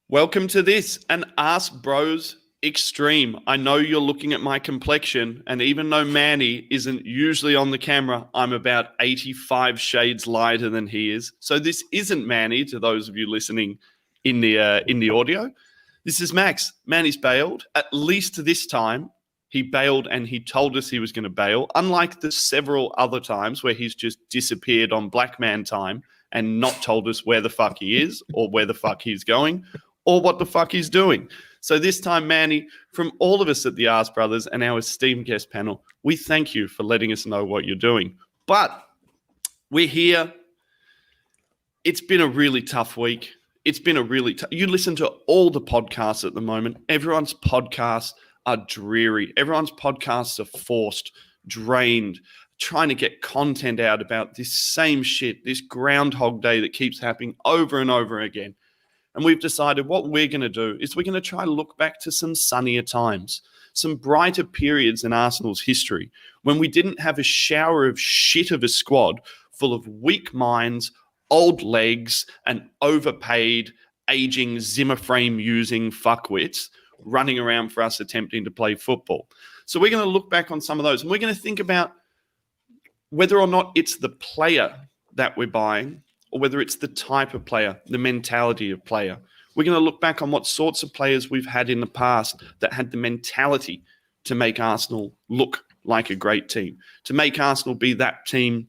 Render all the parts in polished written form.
Welcome to this, an ArseBros Extreme. I know you're looking at my complexion, and even though Manny isn't usually on the camera, I'm about 85 shades lighter than he is. So this isn't Manny, to those of you listening in the audio. This is Max. Manny's bailed. At least this time, he bailed and he told us he was going to bail, unlike the several other times where he's just disappeared on Black Man time and not told us where the fuck he is or where the fuck he's going or what the fuck he's doing. So this time, Manny, from all of us at the ArseBrothers and our esteemed guest panel, we thank you for letting us know what you're doing. But we're here. It's been a really tough week. It's been a really you listen to all the podcasts at the moment. Everyone's podcasts are dreary. Everyone's podcasts are forced, drained, trying to get content out about this same shit, this Groundhog Day that keeps happening over and over again. And we've decided what we're going to do is we're going to try to look back to some sunnier times, some brighter periods in Arsenal's history when we didn't have a shower of shit of a squad full of weak minds, old legs, and overpaid, aging, Zimmer frame using fuckwits running around for us attempting to play football. So we're going to look back on some of those, and we're going to think about whether or not it's the player that we're buying or whether it's the type of player, the mentality of player. We're going to look back on what sorts of players we've had in the past that had the mentality to make Arsenal look like a great team, to make Arsenal be that team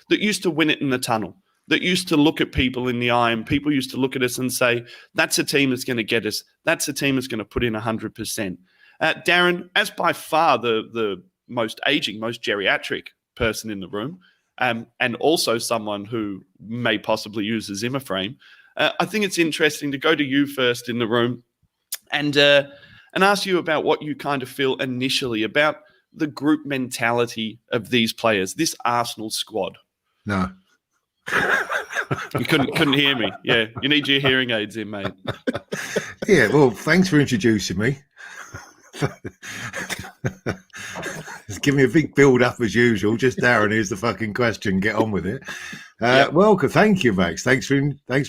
that used to win it in the tunnel, that used to look at people in the eye and people used to look at us and say, that's a team that's going to get us. That's a team that's going to put in 100%. Darren, as by far the most aging, most geriatric person in the room, and also someone who may possibly use a Zimmer frame, I think it's interesting to go to you first in the room and ask you about what you kind of feel initially about the group mentality of these players, this Arsenal squad. No. You couldn't hear me. Yeah, you need your hearing aids in, mate. Yeah, well, thanks for introducing me. Just give me a big build up as usual. Just Darren, here's the fucking question. Get on with it. Yep. Welcome. Thank you, Max. Thanks for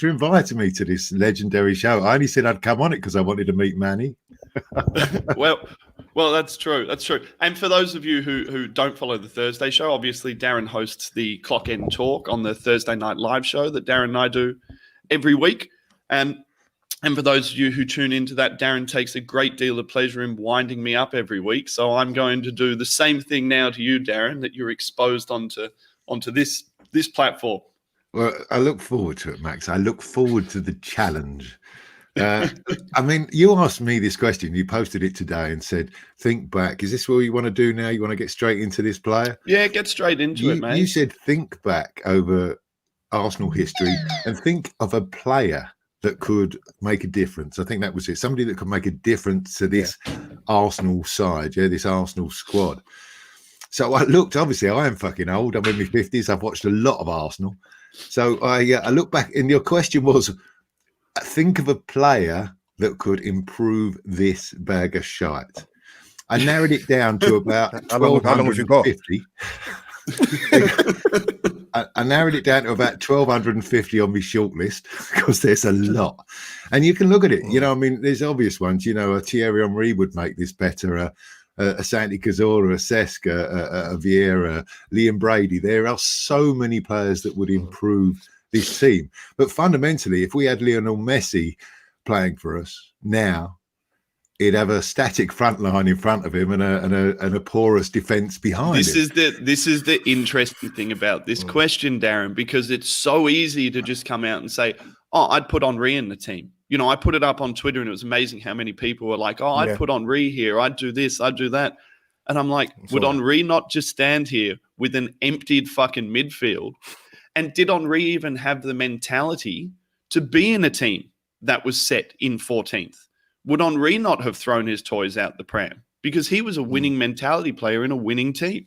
inviting me to this legendary show. I only said I'd come on it because I wanted to meet Manny. Well, that's true. That's true. And for those of you who don't follow the Thursday show, obviously Darren hosts the Clock End Talk on the Thursday night live show that Darren and I do every week. And for those of you who tune into that, Darren takes a great deal of pleasure in winding me up every week. So I'm going to do the same thing now to you, Darren, that you're exposed onto this platform. Well, I look forward to it, Max. I look forward to the challenge. I mean, you asked me this question. You posted it today and said, think back. Is this what you want to do now? You want to get straight into this player? Yeah, get straight into it, mate. You said think back over Arsenal history and think of a player that could make a difference. I think that was it. Somebody that could make a difference to this Arsenal side, this Arsenal squad. So I looked, obviously I am fucking old. I'm in my 50s. I've watched a lot of Arsenal. So I look back, and your question was, think of a player that could improve this bag of shite. I narrowed it down to about 1,250. I narrowed it down to about 1,250 on my shortlist because there's a lot. And you can look at it. You know, I mean, there's obvious ones. You know, a Thierry Henry would make this better. A Santi Cazorla, a Cesc, a Vieira, Liam Brady. There are so many players that would improve this team. But fundamentally, if we had Lionel Messi playing for us now, he'd have a static front line in front of him and a porous defence behind this him. This is the interesting thing about this question, Darren, because it's so easy to just come out and say, oh, I'd put Henry in the team. You know, I put it up on Twitter and it was amazing how many people were like, oh, I'd put Henry here. I'd do this. I'd do that. And I'm like, would Henry not just stand here with an emptied fucking midfield? And did Henry even have the mentality to be in a team that was set in 14th? Would Henry not have thrown his toys out the pram? Because he was a winning mentality player in a winning team.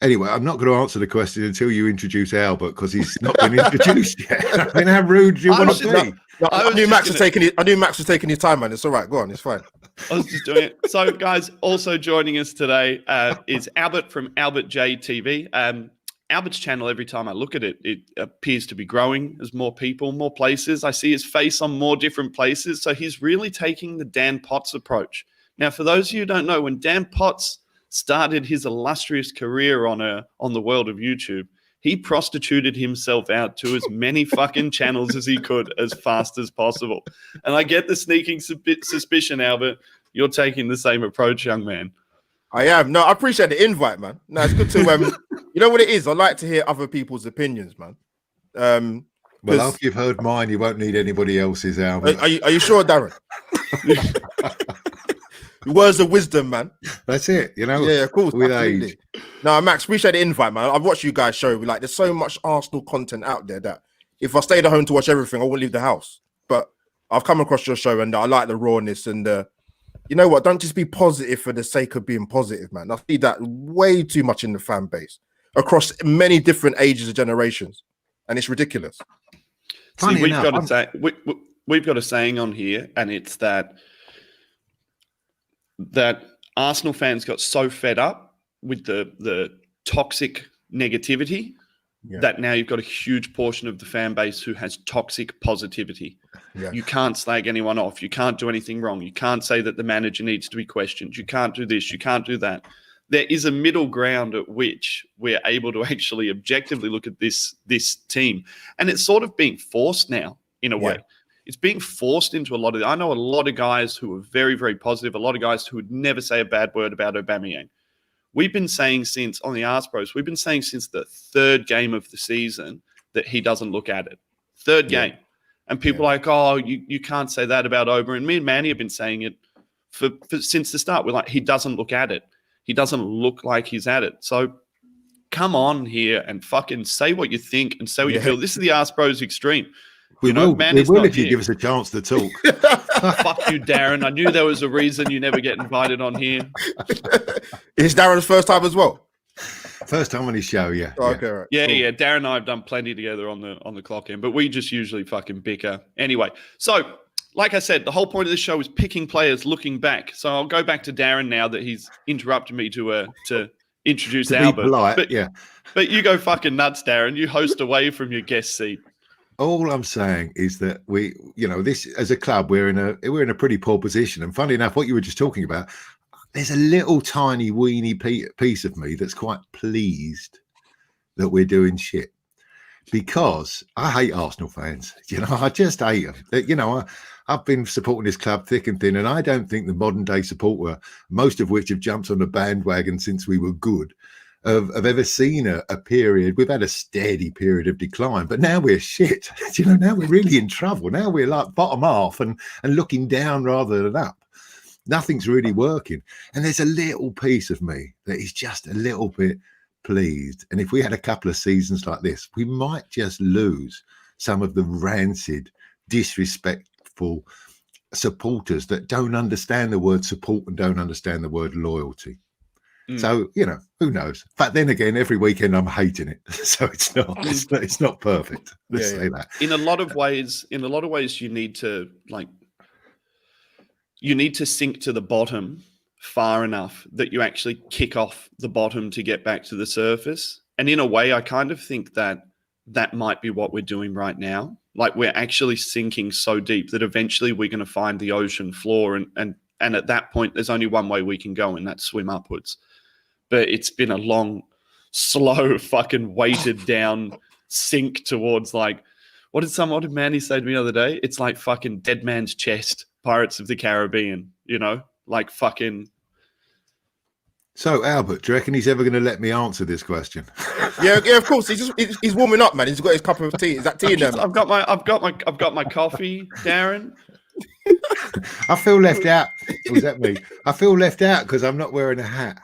Anyway, I'm not going to answer the question until you introduce Albert because he's not been introduced yet. I mean, how rude do you want to be? I knew Max was taking his time, man. It's all right. Go on. It's fine. I was just doing it. So, guys, also joining us today is Albert from Albert J TV. Albert's channel, every time I look at it, it appears to be growing. There's more people, more places. I see his face on more different places. So he's really taking the Dan Potts approach. Now, for those of you who don't know, when Dan Potts started his illustrious career on the world of YouTube, he prostituted himself out to as many fucking channels as he could as fast as possible. And I get the sneaking suspicion, Albert, you're taking the same approach, young man. I am. No, I appreciate the invite, man. No, it's good to you know what it is? I like to hear other people's opinions, man. Well, after you've heard mine, you won't need anybody else's, Albert. Are you sure, Darren? Words of wisdom, man. That's it, you know. Yeah, of course. With absolutely. age. No, Max, appreciate the invite, man. I've watched you guys show. Like, there's so much Arsenal content out there that if I stayed at home to watch everything, I wouldn't leave the house. But I've come across your show and I like the rawness and you know what? Don't just be positive for the sake of being positive, man. I see that way too much in the fan base across many different ages and generations, and it's ridiculous. See, we've got a saying on here, and it's that Arsenal fans got so fed up with the toxic negativity that now you've got a huge portion of the fan base who has toxic positivity. Yeah. You can't slag anyone off. You can't do anything wrong. You can't say that the manager needs to be questioned. You can't do this. You can't do that. There is a middle ground at which we're able to actually objectively look at this team. And it's sort of being forced now in a way. It's being forced into a lot of... I know a lot of guys who are very, very positive, a lot of guys who would never say a bad word about Aubameyang. We've been saying since, on the ArseBros, we've been saying since the third game of the season that he doesn't look at it. Third game. And people are like, oh, you can't say that about Ober. And me and Manny have been saying it for since the start. We're like, he doesn't look at it. He doesn't look like he's at it. So come on here and fucking say what you think and say what you feel. This is the ArseBros Extreme. We will if you give us a chance to talk. Fuck you, Darren. I knew there was a reason you never get invited on here. Is Darren's first time as well? First time on his show, yeah. Oh, okay, right. Yeah, cool. Yeah. Darren and I have done plenty together on the clock end, but we just usually fucking bicker. Anyway, so like I said, the whole point of this show is picking players looking back. So I'll go back to Darren now that he's interrupted me to introduce Albert. Polite, but you go fucking nuts, Darren. You host away from your guest seat. All I'm saying is that we, this as a club, we're in a pretty poor position. And funny enough, what you were just talking about, there's a little tiny weeny piece of me that's quite pleased that we're doing shit, because I hate Arsenal fans. I just hate them. I've been supporting this club thick and thin, and I don't think the modern day supporter, most of which have jumped on the bandwagon since we were good, have ever seen a period. We've had a steady period of decline, but now we're shit. Now we're really in trouble. Now we're like bottom half and looking down rather than up. Nothing's really working. And there's a little piece of me that is just a little bit pleased. And if we had a couple of seasons like this, we might just lose some of the rancid, disrespectful supporters that don't understand the word support and don't understand the word loyalty. So, who knows? But then again, every weekend I'm hating it. So it's not perfect. Let's say that. In a lot of ways, you need to sink to the bottom far enough that you actually kick off the bottom to get back to the surface. And in a way, I kind of think that might be what we're doing right now. Like, we're actually sinking so deep that eventually we're going to find the ocean floor. And at that point, there's only one way we can go, and that's swim upwards. But it's been a long, slow, fucking weighted down sink towards, like, what did Manny say to me the other day? It's like fucking Dead Man's Chest, Pirates of the Caribbean, like fucking. So, Albert, do you reckon he's ever going to let me answer this question? Yeah, of course. He's warming up, man. He's got his cup of tea. Is that tea in there? I've got my coffee, Darren. I feel left out. Was that me? I feel left out because I'm not wearing a hat.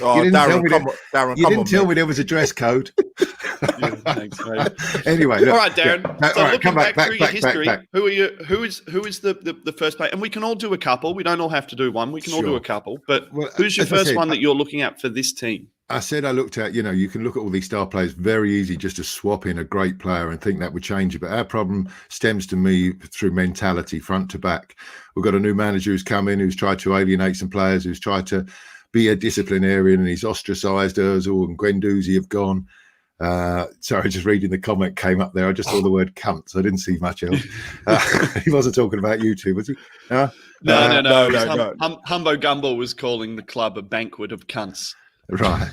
Oh, Darren, you didn't tell me there was a dress code. Thanks, mate. Anyway, look, all right, Darren. So all right, looking back through your history, back. who are you? Who is the first player? And we can all do a couple. We don't all have to do one. We can all do a couple. But who's your first one that you're looking at for this team? I said I looked at, you can look at all these star players, very easy just to swap in a great player and think that would change it. But our problem stems to me through mentality, front to back. We've got a new manager who's come in, who's tried to alienate some players, who's tried to be a disciplinarian, and he's ostracised Ozil and Guendouzi have gone. Sorry, just reading the comment came up there. I just saw the word cunt, so I didn't see much else. He wasn't talking about you two, was he? No. no. Humbo Gumbo was calling the club a banquet of cunts. Right,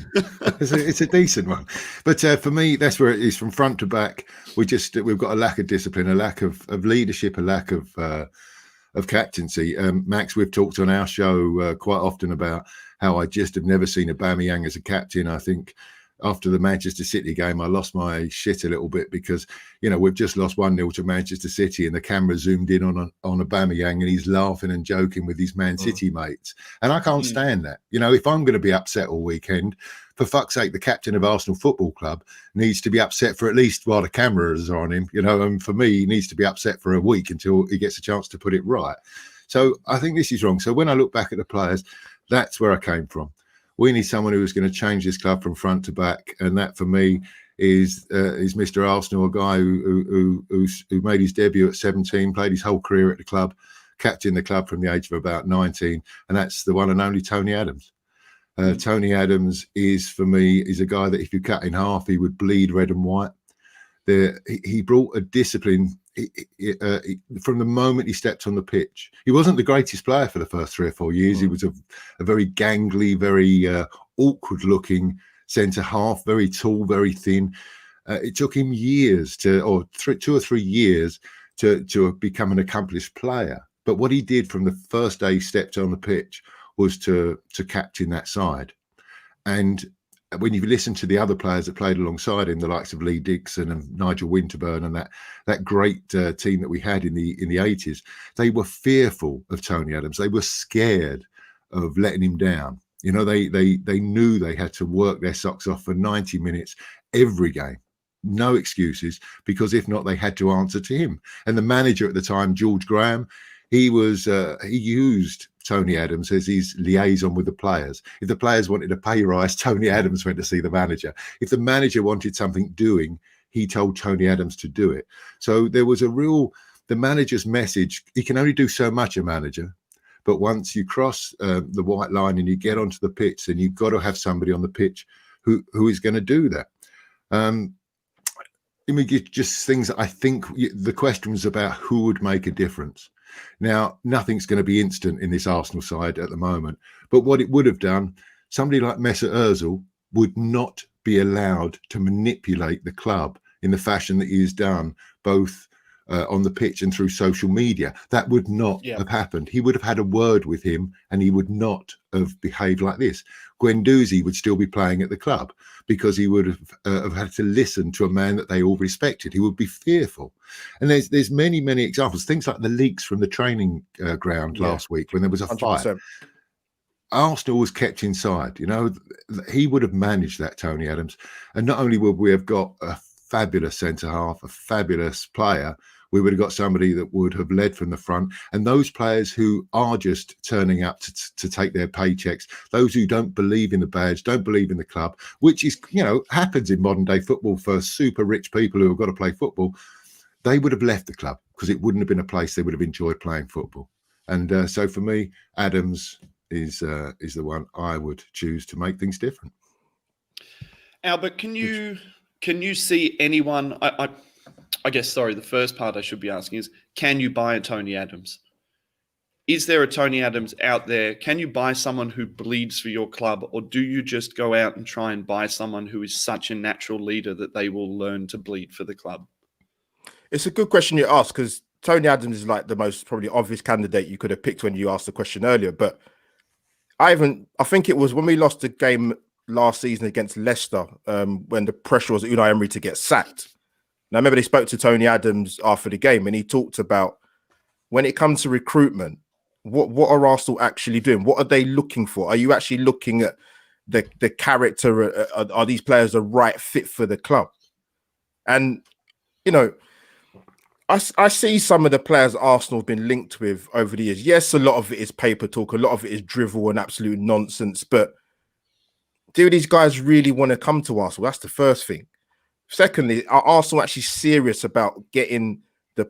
it's a decent one, but for me, that's where it is from front to back. We've got a lack of discipline, a lack of leadership, a lack of captaincy. Max, we've talked on our show quite often about how I just have never seen Aubameyang as a captain. I think after the Manchester City game, I lost my shit a little bit because, we've just lost 1-0 to Manchester City and the camera zoomed in on Aubameyang and he's laughing and joking with his Man City mates. And I can't stand that. If I'm going to be upset all weekend, for fuck's sake, the captain of Arsenal Football Club needs to be upset for at least while the cameras are on him, and for me, he needs to be upset for a week until he gets a chance to put it right. So I think this is wrong. So when I look back at the players, that's where I came from. We need someone who is going to change this club from front to back, and that for me is Mr. Arsenal, a guy who made his debut at 17, played his whole career at the club, captained the club from the age of about 19, and that's the one and only Tony Adams. Tony Adams is a guy that if you cut in half, he would bleed red and white. He brought a discipline from the moment he stepped on the pitch. He wasn't the greatest player for the first 3 or 4 years. He was a very gangly, very awkward looking centre half, very tall, very thin. It took him 2 or 3 years to become an accomplished player. But what he did from the first day he stepped on the pitch was to captain that side. And when you listen to the other players that played alongside him, the likes of Lee Dixon and Nigel Winterburn and that great team that we had in the 80s, they were fearful of Tony Adams. They were scared of letting him down. They knew they had to work their socks off for 90 minutes every game. No excuses, because if not, they had to answer to him. And the manager at the time, George Graham, he used Tony Adams as his liaison with the players. If the players wanted a pay rise, Tony Adams went to see the manager. If the manager wanted something doing, he told Tony Adams to do it. So there was the manager's message. He can only do so much, a manager. But once you cross the white line and you get onto the pitch, then you've got to have somebody on the pitch who is going to do that. Just things that I think the question was about who would make a difference. Now, nothing's going to be instant in this Arsenal side at the moment, but what it would have done, somebody like Mesut Ozil would not be allowed to manipulate the club in the fashion that he has done, both on the pitch and through social media. That would not have happened. He would have had a word with him and he would not have behaved like this. Guendouzi would still be playing at the club because he would have had to listen to a man that they all respected. He would be fearful. And there's many, many examples, things like the leaks from the training ground last week when there was a 100%. Fight. Arsenal was kept inside. He would have managed that, Tony Adams. And not only would we have got a fabulous centre-half, a fabulous player, we would have got somebody that would have led from the front. And those players who are just turning up to take their paychecks, those who don't believe in the badge, don't believe in the club, which is, happens in modern day football for super rich people who have got to play football, they would have left the club because it wouldn't have been a place they would have enjoyed playing football. And so for me, Adams is the one I would choose to make things different. Albert, can you see anyone? I guess, the first part I should be asking is, can you buy a Tony Adams? Is there a Tony Adams out there? Can you buy someone who bleeds for your club, or do you just go out and try and buy someone who is such a natural leader that they will learn to bleed for the club? It's a good question you ask, because Tony Adams is like the most probably obvious candidate you could have picked when you asked the question earlier. But I think it was when we lost the game last season against Leicester, when the pressure was Unai Emery to get sacked. And I remember they spoke to Tony Adams after the game, and he talked about when it comes to recruitment, what are Arsenal actually doing? What are they looking for? Are you actually looking at the character? Are these players the right fit for the club? And, I see some of the players Arsenal have been linked with over the years. Yes, a lot of it is paper talk. A lot of it is drivel and absolute nonsense. But do these guys really want to come to Arsenal? That's the first thing. Secondly, are Arsenal actually serious about getting the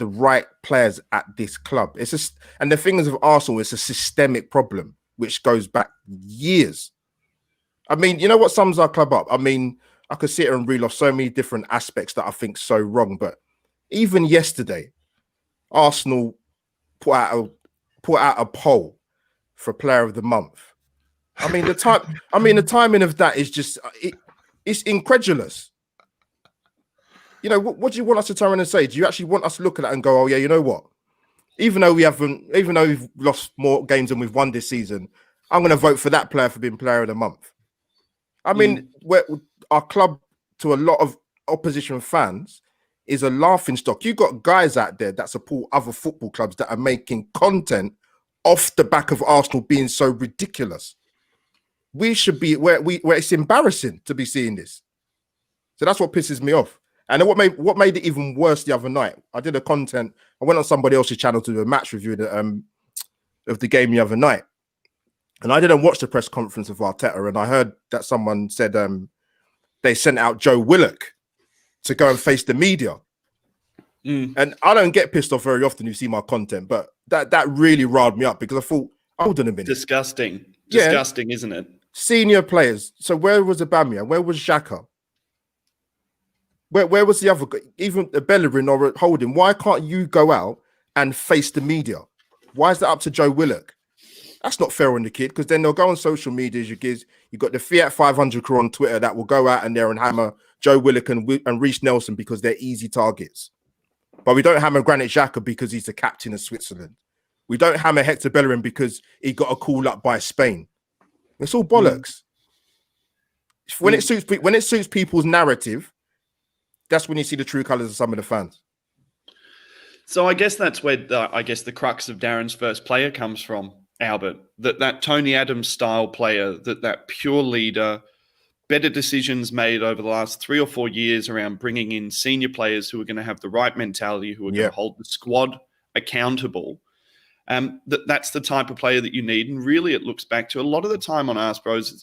right players at this club? It's just, and the thing is with Arsenal, it's a systemic problem. which goes back years. I mean, you know what sums our club up? I mean, I could sit here and reel off so many different aspects that I think so wrong, but even yesterday, Arsenal put out a poll for Player of the Month. I mean, the timing of that is just it's incredulous. You know, what do you want us to turn around and say? Do you actually want us to look at that and go, oh yeah, you know what? Even though we've lost more games than we've won this season, I'm going to vote for that player for being Player of the Month. I mean, our club, to a lot of opposition fans, is a laughing stock. You've got guys out there that support other football clubs that are making content off the back of Arsenal being so ridiculous. We should be where it's embarrassing to be seeing this. So that's what pisses me off. And what made it even worse the other night, I went on somebody else's channel to do a match review of the game the other night. And I didn't watch the press conference of Arteta, and I heard that someone said they sent out Joe Willock to go and face the media. And I don't get pissed off very often. You see my content, but that really riled me up because I thought, hold on a minute. Disgusting, isn't it? Senior players. So where was Aubameyang? Where was Xhaka? Where was the other guy? Even Bellerin or Holding? Why can't you go out and face the media? Why is that up to Joe Willock? That's not fair on the kid, because then they'll go on social media. You got the Fiat 500 crew on Twitter that will go out and there and hammer Joe Willock and Reece Nelson because they're easy targets. But we don't hammer Granit Xhaka because he's the captain of Switzerland. We don't hammer Hector Bellerin because he got a call up by Spain. It's all bollocks. When it suits people's narrative, that's when you see the true colours of some of the fans. So I guess that's where the crux of Darren's first player comes from, Albert. That Tony Adams style player, that pure leader, better decisions made over the last 3 or 4 years around bringing in senior players who are going to have the right mentality, who are going to hold the squad accountable. That's the type of player that you need. And really it looks back to a lot of the time on ArseBros.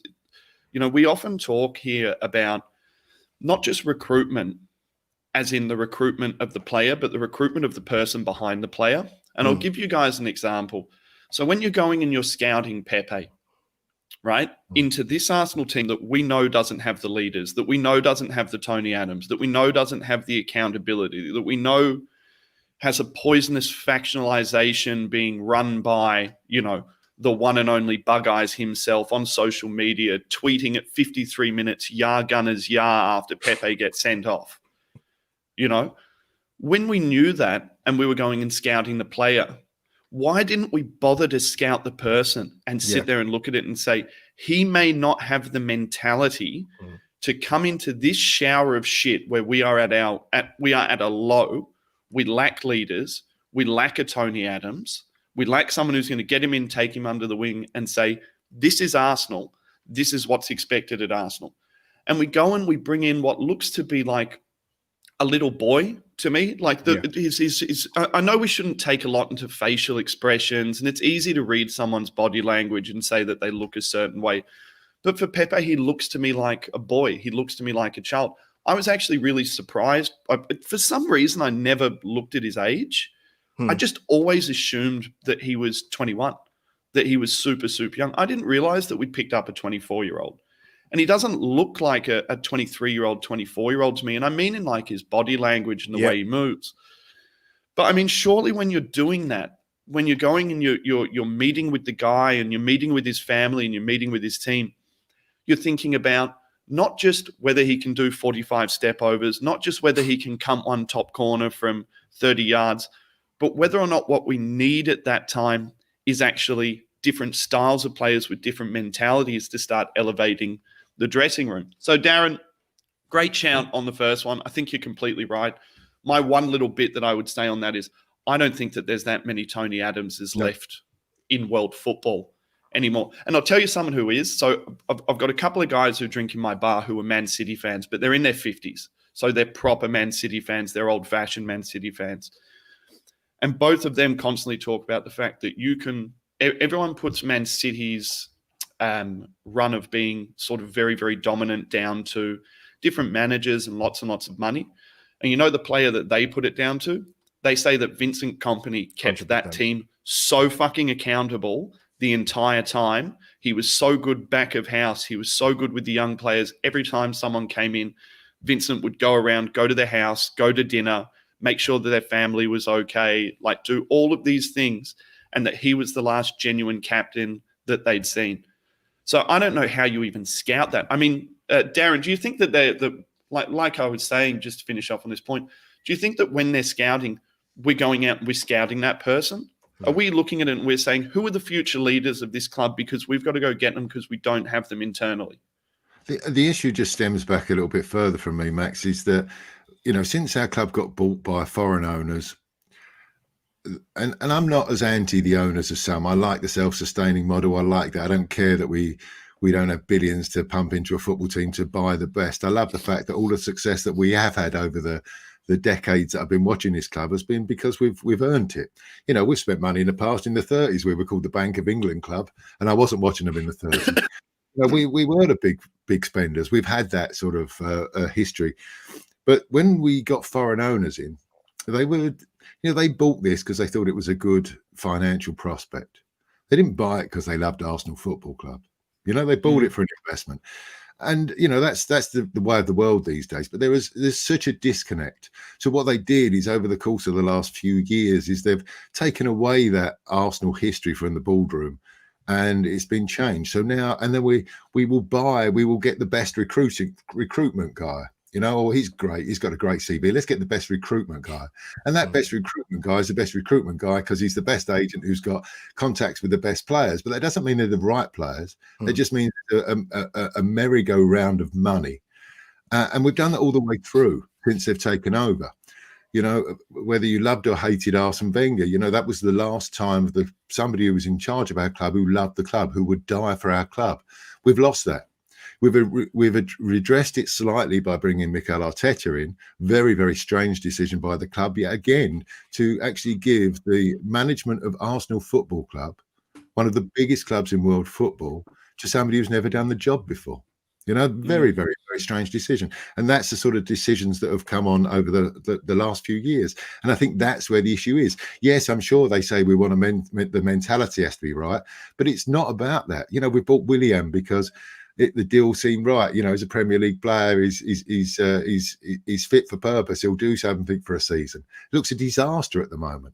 You know, we often talk here about not just recruitment, as in the recruitment of the player, but the recruitment of the person behind the player. And I'll give you guys an example. So when you're going and you're scouting Pepe, right, into this Arsenal team that we know doesn't have the leaders, that we know doesn't have the Tony Adams, that we know doesn't have the accountability, that we know has a poisonous factionalization being run by, you know, the one and only Bug Eyes himself on social media, tweeting at 53 minutes, "Yah Gunners, yah," after Pepe gets sent off. You know, when we knew that and we were going and scouting the player, why didn't we bother to scout the person and sit there and look at it and say, he may not have the mentality to come into this shower of shit where we are at a low. We lack leaders. We lack a Tony Adams. We lack someone who's going to get him in, take him under the wing and say, this is Arsenal. This is what's expected at Arsenal. And we go and we bring in what looks to be like a little boy to me. Like I know we shouldn't take a lot into facial expressions, and it's easy to read someone's body language and say that they look a certain way. But for Pepe, he looks to me like a boy. He looks to me like a child. I was actually really surprised. For some reason, I never looked at his age. I just always assumed that he was 21, that he was super, super young. I didn't realize that we'd picked up a 24-year-old. And he doesn't look like a 23-year-old, 24-year-old to me. And I mean in like his body language and the way he moves. But I mean, surely when you're doing that, when you're going and you're meeting with the guy and you're meeting with his family and you're meeting with his team, you're thinking about not just whether he can do 45 step overs, not just whether he can come one top corner from 30 yards, but whether or not what we need at that time is actually different styles of players with different mentalities to start elevating the dressing room. So Darren, great shout on the first one. I think you're completely right. My one little bit that I would say on that is I don't think that there's that many Tony Adamses left in world football anymore. And I'll tell you someone who is. So I've got a couple of guys who drink in my bar who are Man City fans, but they're in their 50s. So they're proper Man City fans. They're old-fashioned Man City fans. And both of them constantly talk about the fact that everyone puts Man City's run of being sort of very, very dominant down to different managers and lots of money. And you know the player that they put it down to? They say that Vincent Kompany kept 100%. That team so fucking accountable the entire time. He was so good back of house. He was so good with the young players. Every time someone came in, Vincent would go around, go to their house, go to dinner, make sure that their family was okay, like do all of these things, and that he was the last genuine captain that they'd seen. So I don't know how you even scout that. I mean, Darren, do you think that like I was saying, just to finish off on this point, do you think that when they're scouting, we're going out and we're scouting that person? Are we looking at it and we're saying, who are the future leaders of this club because we've got to go get them because we don't have them internally? The issue just stems back a little bit further from me, Max, is that, you know, since our club got bought by foreign owners, and I'm not as anti the owners as some. I like the self-sustaining model. I like that. I don't care that we don't have billions to pump into a football team to buy the best. I love the fact that all the success that we have had over the decades that I've been watching this club has been because we've earned it. You know, we've spent money in the past. In the 30s, we were called the Bank of England club, and I wasn't watching them in the 30s. You know, we were the big spenders. We've had that sort of history. But when we got foreign owners in, they bought this because they thought it was a good financial prospect. They didn't buy it because they loved Arsenal Football Club. You know, they bought it for an investment. And, you know, that's the way of the world these days. But there's such a disconnect. So what they did is over the course of the last few years is they've taken away that Arsenal history from the boardroom, and it's been changed. So now, and then we will get the best recruitment guy. You know, oh, he's great. He's got a great CV. Let's get the best recruitment guy. And that best recruitment guy is the best recruitment guy because he's the best agent who's got contacts with the best players. But that doesn't mean they're the right players. It just means a merry-go-round of money. And we've done that all the way through since they've taken over. You know, whether you loved or hated Arsene Wenger, you know, that was the last time somebody who was in charge of our club, who loved the club, who would die for our club. We've lost that. We've redressed it slightly by bringing Mikel Arteta in. Very, very strange decision by the club yet again to actually give the management of Arsenal Football Club, one of the biggest clubs in world football, to somebody who's never done the job before. You know, very, very, very strange decision. And that's the sort of decisions that have come on over the last few years. And I think that's where the issue is. Yes, I'm sure they say we want the mentality has to be right, but it's not about that. You know, we bought Willian because the deal seemed right. You know, as a Premier League player, he's fit for purpose. He'll do something for a season. It looks a disaster at the moment.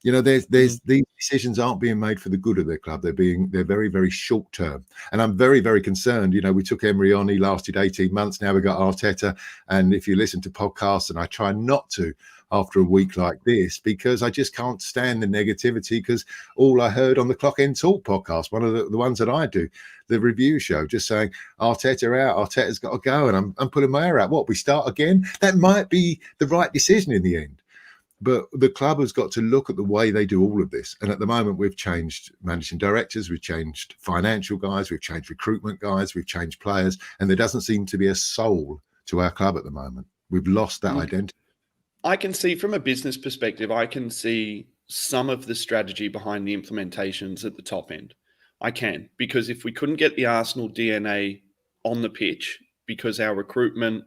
You know, these decisions aren't being made for the good of their club. They're very, very short term. And I'm very, very concerned. You know, we took Emery on, he lasted 18 months. Now we got Arteta. And if you listen to podcasts, and I try not to after a week like this, because I just can't stand the negativity, because all I heard on the Clock End Talk podcast, one of the ones that I do, the review show, just saying Arteta out, Arteta's got to go, and I'm putting my hair out. What, we start again? That might be the right decision in the end. But the club has got to look at the way they do all of this. And at the moment, we've changed managing directors, we've changed financial guys, we've changed recruitment guys, we've changed players, and there doesn't seem to be a soul to our club at the moment. We've lost that identity. I can see from a business perspective, I can see some of the strategy behind the implementations at the top end. I can, because if we couldn't get the Arsenal DNA on the pitch because our recruitment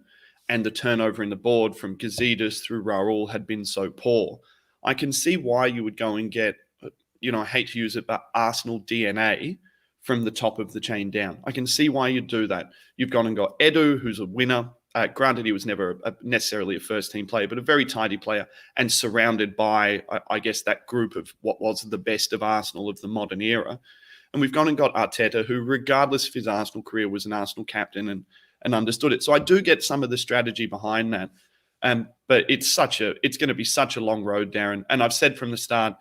and the turnover in the board from Gazidis through Raul had been so poor, I can see why you would go and get, you know, I hate to use it, but Arsenal DNA from the top of the chain down. I can see why you'd do that. You've gone and got Edu, who's a winner. Granted, he was never necessarily a first-team player, but a very tidy player, and surrounded by, I guess, that group of what was the best of Arsenal of the modern era. And we've gone and got Arteta, who, regardless of his Arsenal career, was an Arsenal captain and understood it. So I do get some of the strategy behind that. But it's going to be such a long road, Darren. And I've said from the start,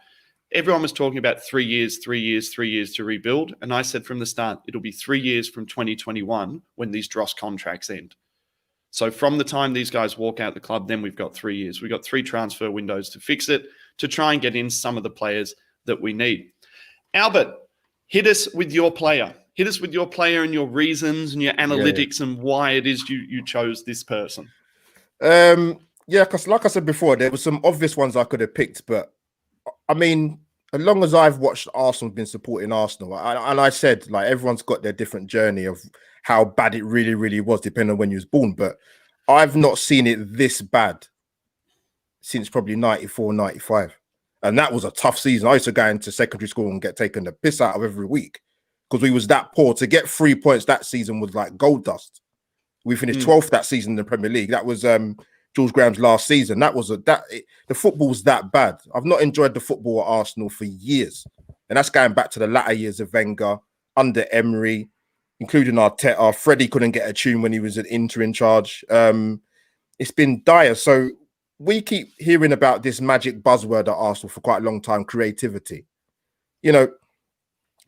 everyone was talking about 3 years to rebuild. And I said from the start, it'll be 3 years from 2021 when these Dross contracts end. So from the time these guys walk out the club, then we've got 3 years. We've got 3 transfer windows to fix it, to try and get in some of the players that we need. Albert, hit us with your player. Hit us with your player and your reasons and your analytics and why it is you chose this person. Because like I said before, there were some obvious ones I could have picked, but I mean, as long as I've watched Arsenal, been supporting Arsenal, and I said, like, everyone's got their different journey of how bad it really, really was, depending on when you was born. But I've not seen it this bad since probably 94, 95. And that was a tough season. I used to go into secondary school and get taken the piss out of every week because we was that poor. To get 3 points that season was like gold dust. We finished 12th that season in the Premier League. That was George Graham's last season. The football's that bad. I've not enjoyed the football at Arsenal for years. And that's going back to the latter years of Wenger, under Emery, including Arteta. Freddie couldn't get a tune when he was at Inter in charge. It's been dire. So we keep hearing about this magic buzzword at Arsenal for quite a long time, creativity. You know,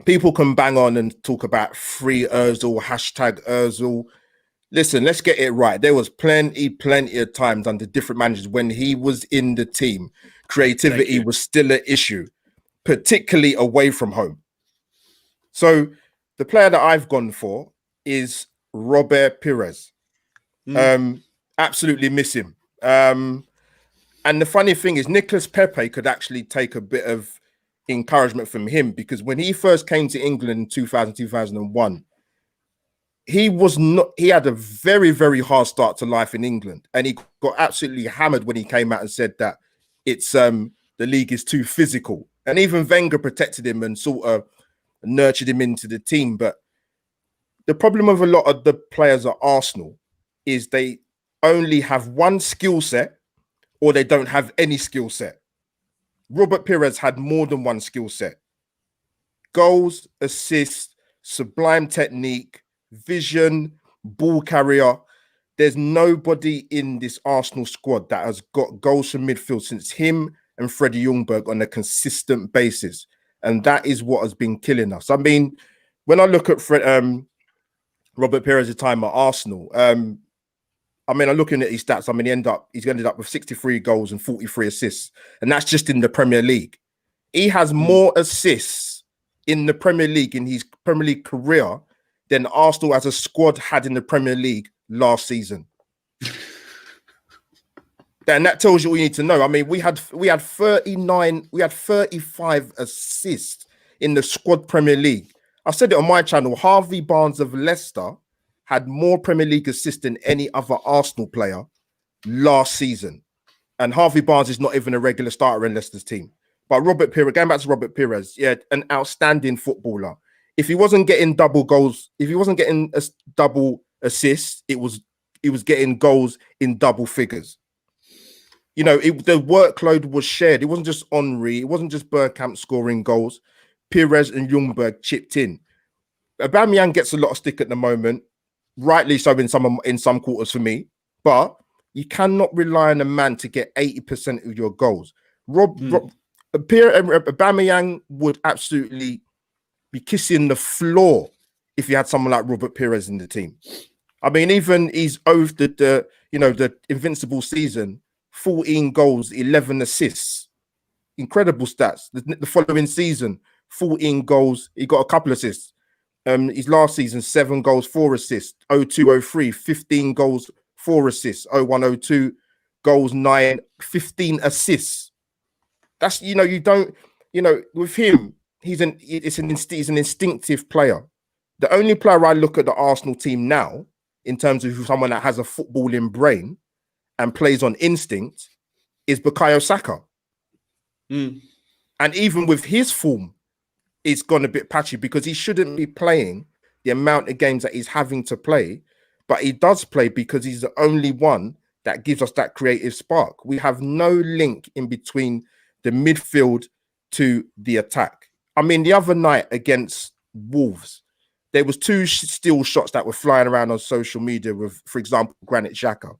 people can bang on and talk about free Ozil, hashtag Ozil. Listen, let's get it right. There was plenty of times under different managers when he was in the team, creativity was still an issue, particularly away from home. So the player that I've gone for is Robert Pires. Absolutely miss him. And the funny thing is, Nicolas Pepe could actually take a bit of encouragement from him, because when he first came to England in 2000, 2001, he had a very, very hard start to life in England. And he got absolutely hammered when he came out and said that it's the league is too physical. And even Wenger protected him and sort of nurtured him into the team. But the problem with a lot of the players at Arsenal is they only have one skill set, or they don't have any skill set. Robert Pires had more than one skill set. Goals, assists, sublime technique, vision, ball carrier. There's nobody in this Arsenal squad that has got goals from midfield since him and Freddie Ljungberg on a consistent basis. And that is what has been killing us. I mean, when I look at Robert Pires' time at Arsenal, I'm looking at his stats. I mean, he's ended up with 63 goals and 43 assists. And that's just in the Premier League. He has more assists in the Premier League in his Premier League career than Arsenal as a squad had in the Premier League last season. And that tells you all you need to know. I mean, we had 35 assists in the squad Premier League. I said it on my channel. Harvey Barnes of Leicester had more Premier League assists than any other Arsenal player last season. And Harvey Barnes is not even a regular starter in Leicester's team. But Robert Pires, going back to Robert Pires, yeah, an outstanding footballer. If he wasn't getting double goals, if he wasn't getting a double assists, he was getting goals in double figures. You know, the workload was shared. It wasn't just Henry. It wasn't just Bergkamp scoring goals. Pires and Ljungberg chipped in. Aubameyang gets a lot of stick at the moment, rightly so in some quarters for me. But you cannot rely on a man to get 80% of your goals. Aubameyang would absolutely be kissing the floor if you had someone like Robert Pires in the team. I mean, even he's over the invincible season, 14 goals, 11 assists. Incredible stats. The following season, 14 goals. He got a couple of assists. His last season, 7 goals, 4 assists. 02-03, 15 goals, 4 assists. 01-02, goals, 9, 15 assists. That's, with him, he's an instinctive player. The only player I look at the Arsenal team now, in terms of someone that has a footballing brain and plays on instinct, is Bukayo Saka. And even with his form, it's gone a bit patchy because he shouldn't be playing the amount of games that he's having to play, but he does play because he's the only one that gives us that creative spark. We have no link in between the midfield to the attack. I mean, the other night against Wolves, there was 2 still shots that were flying around on social media with, for example, Granit Xhaka.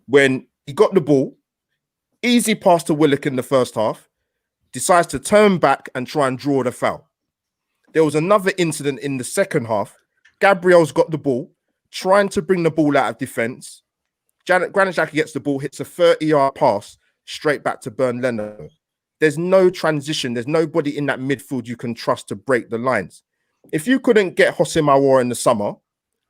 When he got the ball, easy pass to Willock in the first half, decides to turn back and try and draw the foul. There was another incident in the second half. Gabriel's got the ball, trying to bring the ball out of defense. Granit Xhaka gets the ball, hits a 30-yard pass straight back to Bernd Leno. There's no transition. There's nobody in that midfield you can trust to break the lines. If you couldn't get Hossein Aouar in the summer,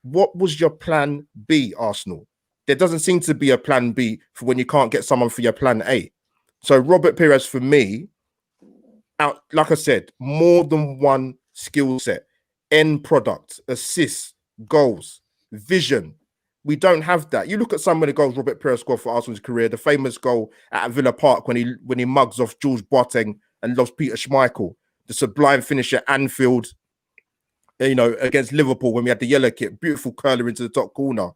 what was your plan B, Arsenal? There doesn't seem to be a plan B for when you can't get someone for your plan A. So Robert Pires, for me, like I said, more than one skill set, end product, assists, goals, vision, We don't have that. You look at some of the goals Robert Pires scored for Arsenal's career. The famous goal at Villa Park when he mugs off Jules Boateng and loves Peter Schmeichel. The sublime finish at Anfield, you know, against Liverpool when we had the yellow kit, beautiful curler into the top corner.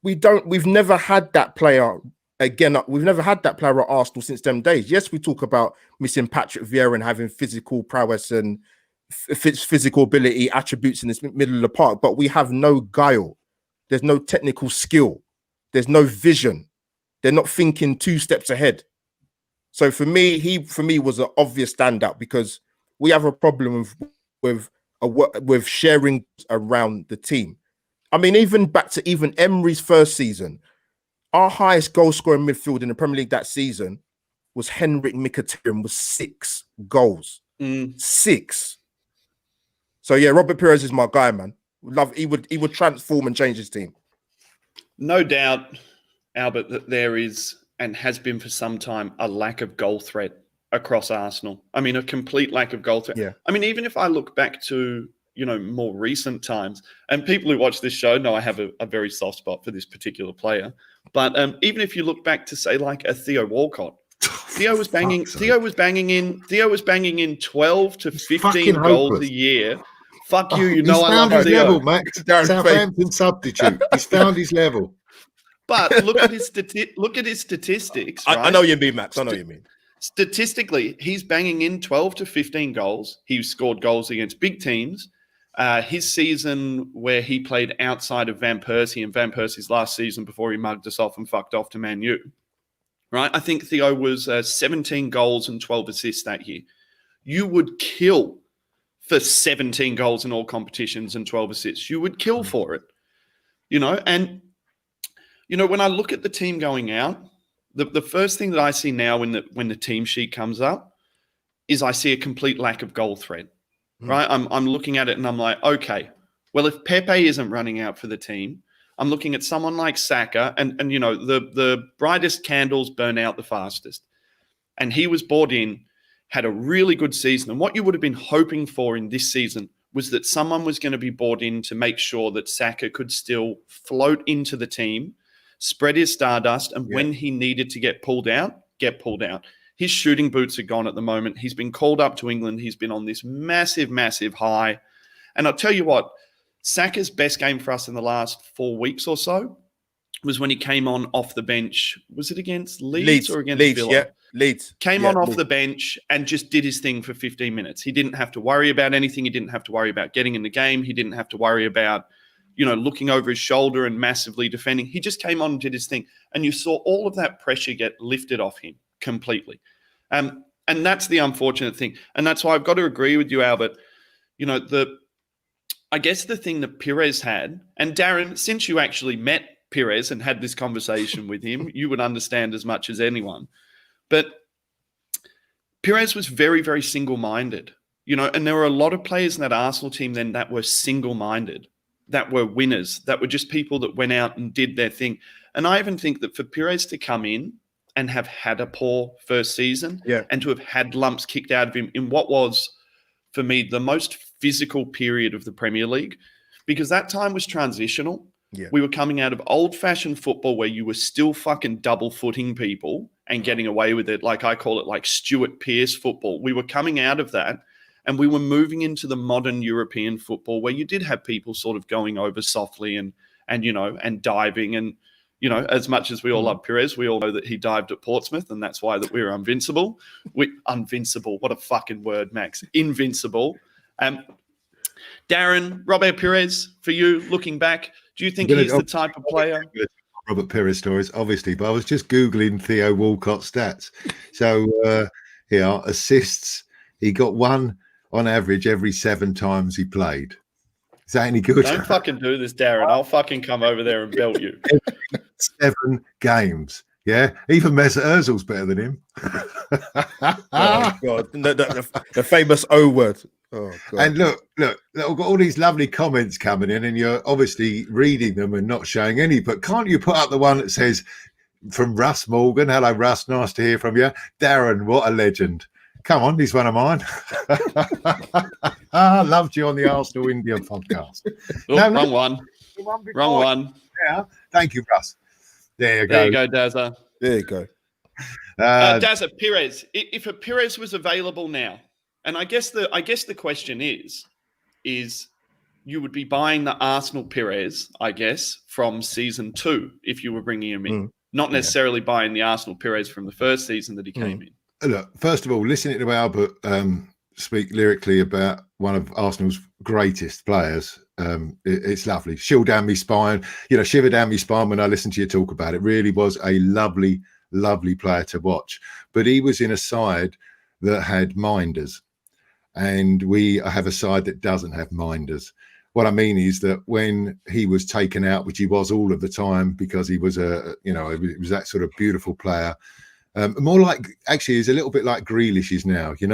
We've never had that player again. We've never had that player at Arsenal since them days. Yes, we talk about missing Patrick Vieira and having physical prowess and physical ability attributes in this middle of the park, but we have no guile. There's no technical skill. There's no vision. They're not thinking 2 steps ahead. So for me, he was an obvious standout because we have a problem with sharing around the team. I mean, even back to even Emery's first season, our highest goal scorer in midfield in the Premier League that season was Henrik Mkhitaryan with 6 goals. 6. So yeah, Robert Pires is my guy, man. He would transform and change his team. No doubt, Albert, that there is and has been for some time a lack of goal threat across Arsenal. I mean, a complete lack of goal threat. Yeah. I mean, even if I look back to, you know, more recent times, and people who watch this show know I have a very soft spot for this particular player. But even if you look back to say like a Theo Walcott, Theo was banging in 12 to 15 goals a year. Fuck you, you know I love his Theo. level, Max. Southampton substitute. He's found his level. But look at his statistics. Right? I know you mean, Max. I know you mean. Statistically, he's banging in 12 to 15 goals. He's scored goals against big teams. His season where he played outside of Van Persie and Van Persie's last season before he mugged us off and fucked off to Man U. Right? I think Theo was 17 goals and 12 assists that year. You would kill for 17 goals in all competitions and 12 assists. You would kill for it. You know, and, you know, when I look at the team going out, the first thing that I see now when the team sheet comes up is I see a complete lack of goal threat. Right? I'm looking at it and I'm like, okay, well, if Pepe isn't running out for the team, I'm looking at someone like Saka and you know, the brightest candles burn out the fastest. And he was brought in, had a really good season. And what you would have been hoping for in this season was that someone was going to be brought in to make sure that Saka could still float into the team, spread his stardust, and when he needed to get pulled out. His shooting boots are gone at the moment. He's been called up to England. He's been on this massive, massive high. And I'll tell you what, Saka's best game for us in the last 4 weeks or so was when he came on off the bench. Was it against Leeds or against Villa? Yeah, Leeds. Came on off the bench and just did his thing for 15 minutes. He didn't have to worry about anything. He didn't have to worry about getting in the game. He didn't have to worry about, you know, looking over his shoulder and massively defending. He just came on and did his thing. And you saw all of that pressure get lifted off him completely. And that's the unfortunate thing. And that's why I've got to agree with you, Albert. You know, I guess the thing that Pires had, and Darren, since you actually met Pires and had this conversation with him, you would understand as much as anyone. But Pires was very, very single-minded, you know, and there were a lot of players in that Arsenal team then that were single-minded, that were winners, that were just people that went out and did their thing. And I even think that for Pires to come in and have had a poor first season and to have had lumps kicked out of him in what was, for me, the most physical period of the Premier League, because that time was transitional. Yeah. We were coming out of old-fashioned football where you were still fucking double-footing people and getting away with it. Like I call it like Stuart Pearce football. We were coming out of that and we were moving into the modern European football where you did have people sort of going over softly and you know, and diving. And, you know, as much as we all love Pires, we all know that he dived at Portsmouth and that's why that we were invincible. Invincible. What a fucking word, Max. Invincible. Darren, Robert Pires, for you, looking back, do you think he's the type of player? Robert Pires stories, obviously, but I was just Googling Theo Walcott stats. So, assists, he got one on average every 7 times he played. Is that any good? Don't fucking do this, Darren. I'll fucking come over there and belt you. 7 games. Yeah, even Mesut Ozil's better than him. Oh, God. The famous O word. Oh, God. And look, I've got all these lovely comments coming in, and you're obviously reading them and not showing any. But can't you put up the one that says from Russ Morgan? Hello, Russ. Nice to hear from you. Darren, what a legend. Come on, he's one of mine. I loved you on the Arsenal India podcast. Wrong one. The one before Wrong one. Yeah. Thank you, Russ. There you go. There you go, Dazza. There you go. Dazza, Pires. If a Pires was available now, and I guess the question is you would be buying the Arsenal Pires, I guess, from season 2 if you were bringing him in, not necessarily buying the Arsenal Pires from the first season that he came in. Look, first of all, listening to Albert speak lyrically about one of Arsenal's greatest players, it's lovely. Chill down my spine, shiver down my spine when I listen to you talk about it. Really was a lovely, lovely player to watch. But he was in a side that had minders, and we have a side that doesn't have minders. What I mean is that when he was taken out, which he was all of the time because he was he was that sort of beautiful player. More like, actually, he's a little bit like Grealish is now. He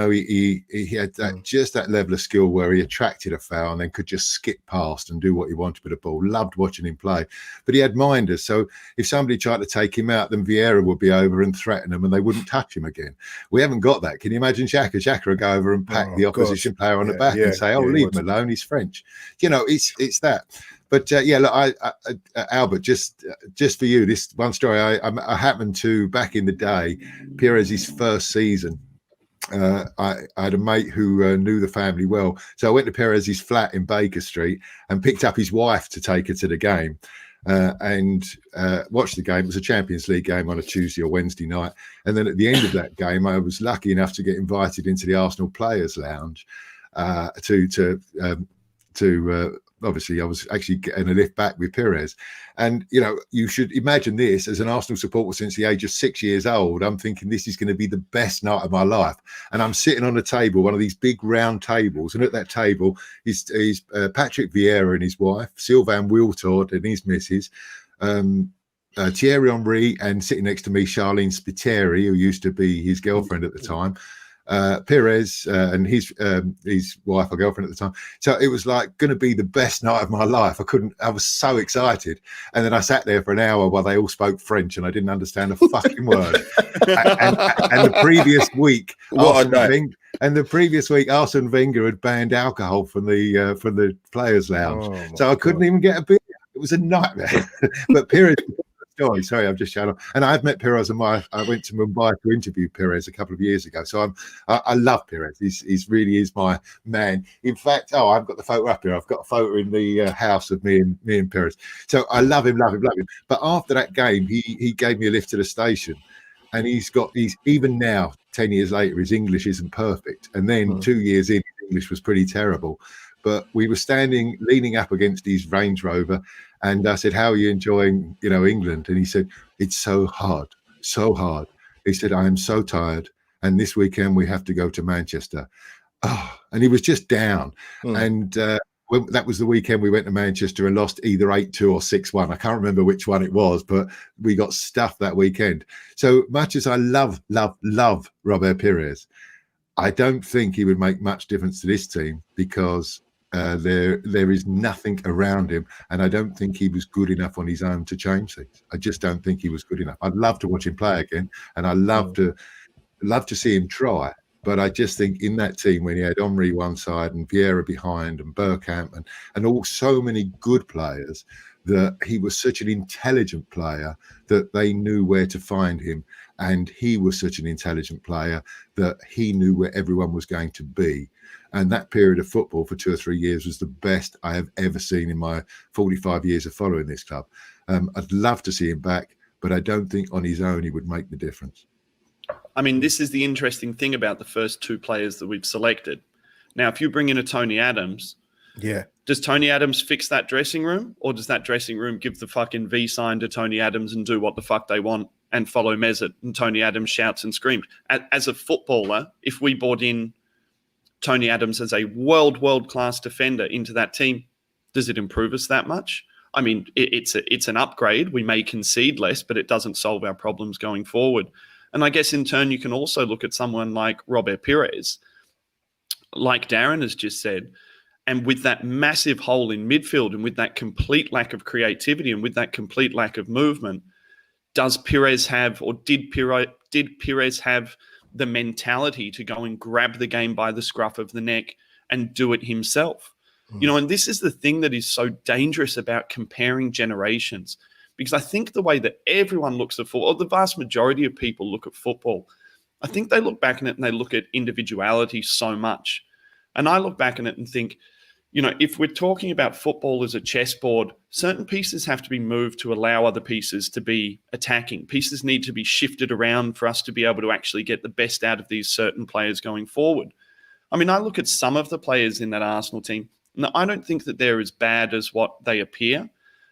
had that just that level of skill where he attracted a foul and then could just skip past and do what he wanted with the ball. Loved watching him play, but he had minders. So if somebody tried to take him out, then Vieira would be over and threaten him, and they wouldn't touch him again. We haven't got that. Can you imagine Xhaka? Xhaka would go over and pack the opposition player on the back and say, leave him alone. He's French. It's that. But look, I Albert, just for you, this one story. I happened to, back in the day, Pires' first season. I had a mate who knew the family well, so I went to Pires' flat in Baker Street and picked up his wife to take her to the game and watched the game. It was a Champions League game on a Tuesday or Wednesday night, and then at the end of that game, I was lucky enough to get invited into the Arsenal Players Lounge to obviously I was actually getting a lift back with Pires. And, you should imagine this as an Arsenal supporter since the age of 6 years old. I'm thinking this is going to be the best night of my life. And I'm sitting on a table, one of these big round tables. And at that table is Patrick Vieira and his wife, Sylvain Wiltord and his missus, Thierry Henry, and sitting next to me, Charlene Spiteri, who used to be his girlfriend at the time. Pires and his wife or girlfriend at the time. So it was like going to be the best night of my life. I was so excited. And then I sat there for an hour while they all spoke French and I didn't understand a fucking word. And the previous week, Arsene Wenger had banned alcohol from the players' lounge. So I couldn't even get a beer. It was a nightmare. But Pires. Sorry, I've just shut up. And I've met Pires I went to Mumbai to interview Pires a couple of years ago. So I love Pires. He's really is my man. In fact, I've got the photo up here. I've got a photo in the house of me and Pires. So I love him. But after that game, he gave me a lift to the station, and he's even now, 10 years later, his English isn't perfect. And then 2 years in, his English was pretty terrible. But we were leaning up against his Range Rover, and I said, "How are you enjoying, England?" And he said, "It's so hard, so hard." He said, "I am so tired, and this weekend we have to go to Manchester." And he was just down. And that was the weekend we went to Manchester and lost either 8-2 or 6-1. I can't remember which one it was, but we got stuffed that weekend. So much as I love Robert Pires, I don't think he would make much difference to this team because there is nothing around him, and I don't think he was good enough on his own to change things. I just don't think he was good enough. I'd love to watch him play again, and I love to see him try. But I just think in that team, when he had Henry one side and Vieira behind and Bergkamp and all so many good players, that he was such an intelligent player that they knew where to find him. And he was such an intelligent player that he knew where everyone was going to be. And that period of football for 2 or 3 years was the best I have ever seen in my 45 years of following this club. I'd love to see him back, but I don't think on his own he would make the difference. I mean, this is the interesting thing about the first 2 players that we've selected. Now, if you bring in a Tony Adams, does Tony Adams fix that dressing room, or does that dressing room give the fucking V sign to Tony Adams and do what the fuck they want and follow Mesut, and Tony Adams shouts and screams? As a footballer, if we brought in Tony Adams as a world-class defender into that team, does it improve us that much? I mean, it's an upgrade. We may concede less, but it doesn't solve our problems going forward. And I guess in turn, you can also look at someone like Robert Pires, like Darren has just said, and with that massive hole in midfield and with that complete lack of creativity and with that complete lack of movement, does Pires have, or did Pires have the mentality to go and grab the game by the scruff of the neck and do it himself? You know, and this is the thing that is so dangerous about comparing generations, because I think the way that everyone looks at football, or the vast majority of people look at football, I think they look back at it and they look at individuality so much. And I look back at it and think, you know, if we're talking about football as a chessboard, certain pieces have to be moved to allow other pieces to be attacking. Pieces need to be shifted around for us to be able to actually get the best out of these certain players going forward. I mean, I look at some of the players in that Arsenal team, and I don't think that they're as bad as what they appear,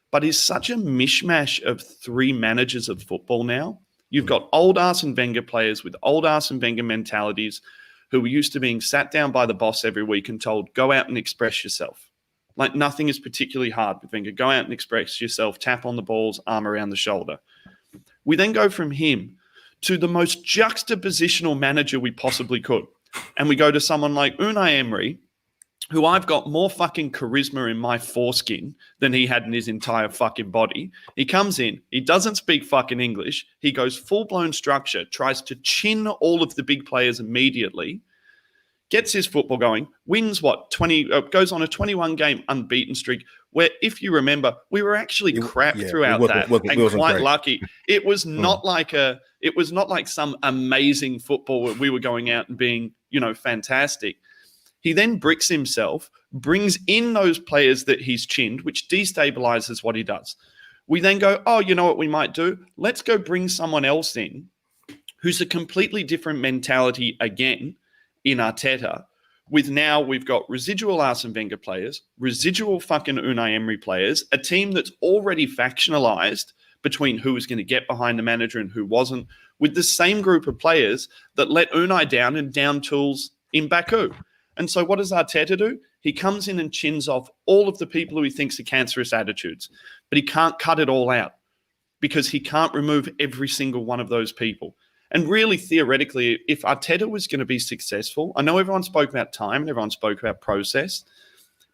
but it's such a mishmash of three managers of football now. You've got old Arsene Wenger players with old Arsene Wenger mentalities who were used to being sat down by the boss every week and told, go out and express yourself. Like, nothing is particularly hard with Wenger. Go out and express yourself, tap on the balls, arm around the shoulder. We then go from him to the most juxtapositional manager we possibly could. And we go to someone like Unai Emery, who I've got more fucking charisma in my foreskin than he had in his entire fucking body. He comes in, he doesn't speak fucking English. He goes full-blown structure, tries to chin all of the big players immediately, gets his football going, wins goes on a 21-game unbeaten streak, where, if you remember, we were actually crap throughout that and quite lucky. It was not like some amazing football where we were going out and being, you know, fantastic. He then bricks himself, brings in those players that he's chinned, which destabilizes what he does. We then go, oh, you know what we might do? Let's go bring someone else in who's a completely different mentality again in Arteta. We've got residual Arsene Wenger players, residual fucking Unai Emery players, a team that's already factionalized between who was going to get behind the manager and who wasn't, with the same group of players that let Unai down and down tools in Baku. And so what does Arteta do? He comes in and chins off all of the people who he thinks are cancerous attitudes, but he can't cut it all out because he can't remove every single one of those people. And really, theoretically, if Arteta was going to be successful, I know everyone spoke about time and everyone spoke about process,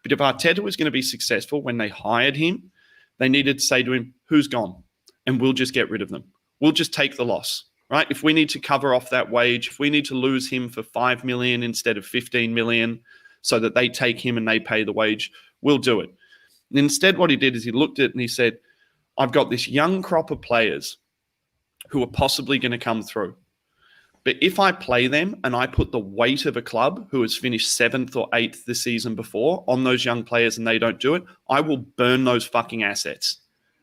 but if Arteta was going to be successful when they hired him, they needed to say to him, who's gone? And we'll just get rid of them. We'll just take the loss. Right? If we need to cover off that wage, if we need to lose him for 5 million instead of 15 million so that they take him and they pay the wage, we'll do it. And instead, what he did is he looked at it and he said, I've got this young crop of players who are possibly going to come through. But if I play them and I put the weight of a club who has finished 7th or 8th the season before on those young players and they don't do it, I will burn those fucking assets.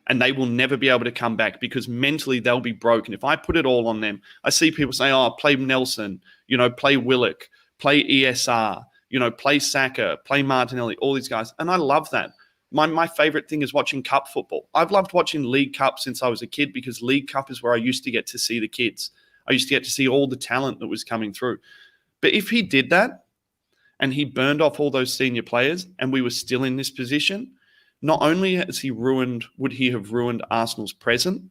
And they will never be able to come back because mentally they'll be broken. If I put it all on them, I see people say, oh, play Nelson, you know, play Willock, play ESR, you know, play Saka, play Martinelli, all these guys. And I love that. My favorite thing is watching cup football. I've loved watching League Cup since I was a kid because League Cup is where I used to get to see the kids. I used to get to see all the talent that was coming through. But if he did that and he burned off all those senior players and we were still in this position, not only would he have ruined Arsenal's present,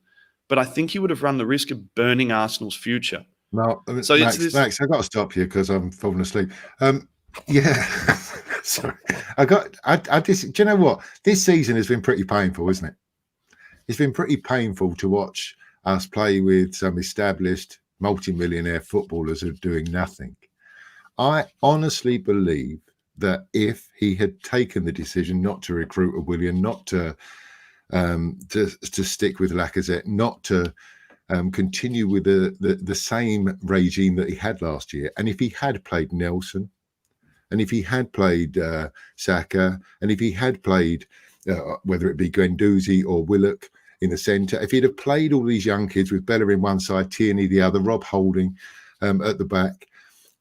but I think he would have run the risk of burning Arsenal's future. No, so Max, I've got to stop you because I'm falling asleep. Yeah, sorry. Do you know what? This season has been pretty painful, isn't it? It's been pretty painful to watch us play with some established multimillionaire footballers who are doing nothing. I honestly believe that if he had taken the decision not to recruit a Willian, not to stick with Lacazette, not to continue with the same regime that he had last year, and if he had played Nelson, and if he had played Saka, and if he had played whether it be Guendouzi or Willock in the centre, if he'd have played all these young kids with Bella in one side, Tierney the other, Rob Holding at the back,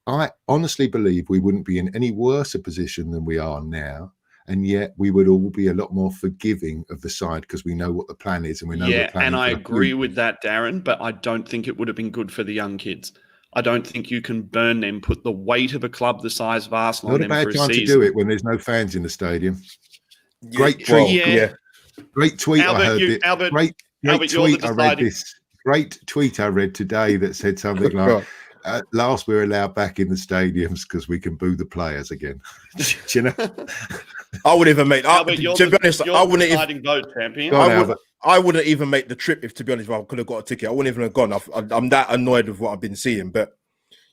I honestly believe we wouldn't be in any worse a position than we are now, and yet we would all be a lot more forgiving of the side because we know what the plan is and we know. Yeah, and I agree with that, Darren. But I don't think it would have been good for the young kids. I don't think you can burn them, put the weight of a club the size of Arsenal on them for a season. Not a bad time to do it when there's no fans in the stadium. Great tweet. Great tweet. Albert, I heard. Albert, great tweet. I read this. Great tweet I read today that said something like, at last we're allowed back in the stadiums because we can boo the players again. Do you know? I wouldn't even make. Albert, to be honest, I wouldn't even vote, champion. I wouldn't even make the trip if, to be honest, if I could have got a ticket. I wouldn't even have gone. I'm that annoyed with what I've been seeing. But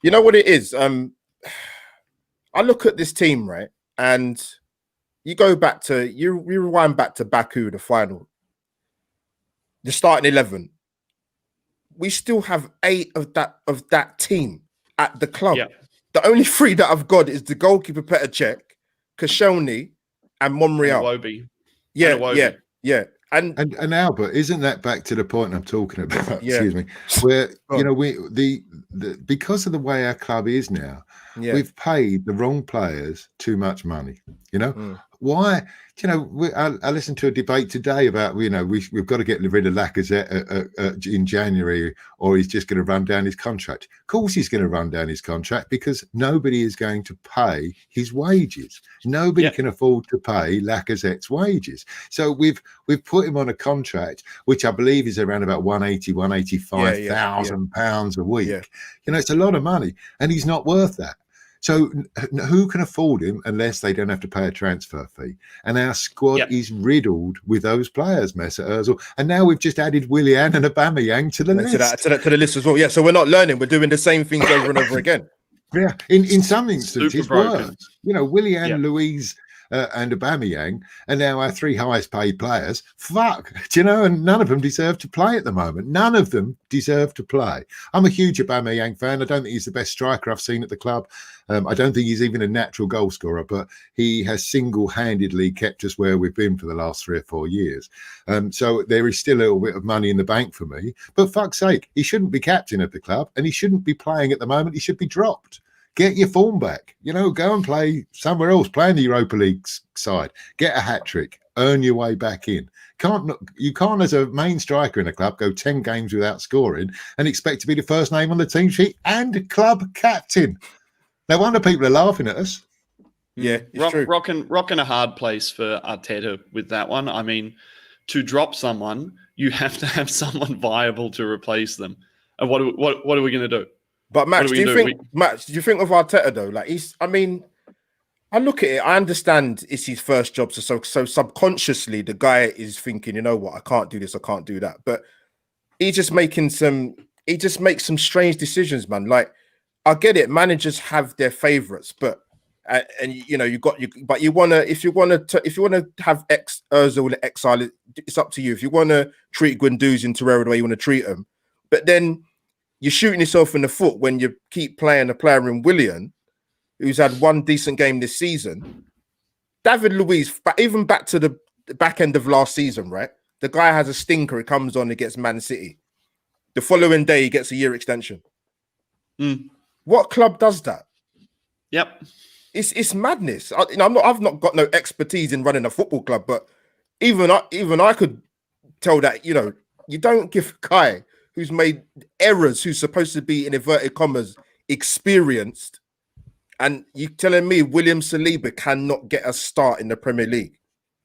you know what it is? I look at this team, right, and you go back to you rewind back to Baku, the final, the starting 11. We still have 8 of that team at the club. Yeah. The only 3 that I've got is the goalkeeper Petr Cech, Koscielny, and Monreal. Iwobi. Yeah. And Albert, isn't that back to the point I'm talking about? Yeah. Excuse me. Where you know the because of the way our club is now, we've paid the wrong players too much money. You know why? You know, I listened to a debate today about we've got to get rid of Lacazette in January, or he's just going to run down his contract. Of course, he's going to run down his contract because nobody is going to pay his wages. Nobody can afford to pay Lacazette's wages. So we've put him on a contract which I believe is around about 185,000 pounds a week. You know, it's a lot of money, and he's not worth that. So who can afford him unless they don't have to pay a transfer fee? And our squad is riddled with those players, Mesut Ozil. And now we've just added Willian and Aubameyang to the list. To the list as well. Yeah, so we're not learning. We're doing the same things over and over again. Yeah, in some instances, worse. You know, Willian, Louise, and Aubameyang are now our 3 highest paid players. Fuck, do you know? And none of them deserve to play at the moment. None of them deserve to play. I'm a huge Aubameyang fan. I don't think he's the best striker I've seen at the club. I don't think he's even a natural goal scorer, but he has single-handedly kept us where we've been for the last 3 or 4 years. So there is still a little bit of money in the bank for me. But fuck's sake, he shouldn't be captain of the club, and he shouldn't be playing at the moment. He should be dropped. Get your form back. You know, go and play somewhere else. Play in the Europa League side. Get a hat-trick. Earn your way back in. You can't, as a main striker in a club, go 10 games without scoring and expect to be the first name on the team sheet and club captain. No wonder people are laughing at us. Yeah, it's true. Rocking a hard place for Arteta with that one. I mean, to drop someone, you have to have someone viable to replace them. And what are we going to do? But Max, do you think of Arteta though? Like I look at it, I understand it's his first job, so subconsciously the guy is thinking, you know what, I can't do this, I can't do that. But he just makes some strange decisions, man. Like, I get it, managers have their favorites, but and you know, if you want to have Ozil and exile, it's up to you. If you want to treat Guendouzi and Torreira the way you want to treat them, but then you're shooting yourself in the foot when you keep playing a player in Willian, who's had 1 decent game this season. David Luiz, even back to the back end of last season, right? The guy has a stinker. He comes on against Man City. The following day, he gets a year extension. What club does that? Yep, it's madness. I've not got no expertise in running a football club, but even I could tell that, you know, you don't give a guy who's made errors, who's supposed to be, in inverted commas, experienced, and you telling me William Saliba cannot get a start in the Premier League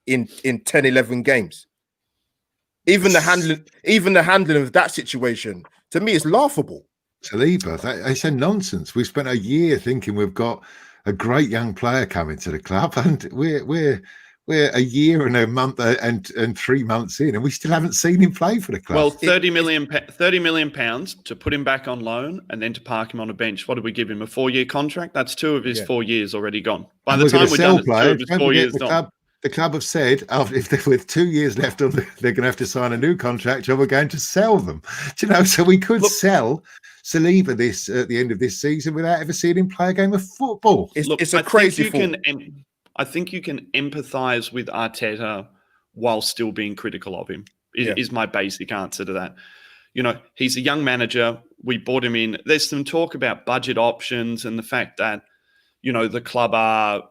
in 10, 11 games. Even the handling of that situation, to me, is laughable. Saliba, it's a nonsense. We've spent a year thinking we've got a great young player coming to the club, and we're a year and a month and 3 months in, and we still haven't seen him play for the club. Well, 30 million pounds to put him back on loan and then to park him on a bench. What did we give him? A 4-year contract? That's 2 of his 4 years already gone. By the time we're done, it's 2 of his 4 years done. The club have said, if with 2 years left, they're going to have to sign a new contract, or we're going to sell them. Do you know? So we could sell Saliba at the end of this season without ever seeing him play a game of football. It's a crazy thought. I think you can empathise with Arteta while still being critical of him, is my basic answer to that. You know, he's a young manager. We brought him in. There's some talk about budget options and the fact that, you know, the club are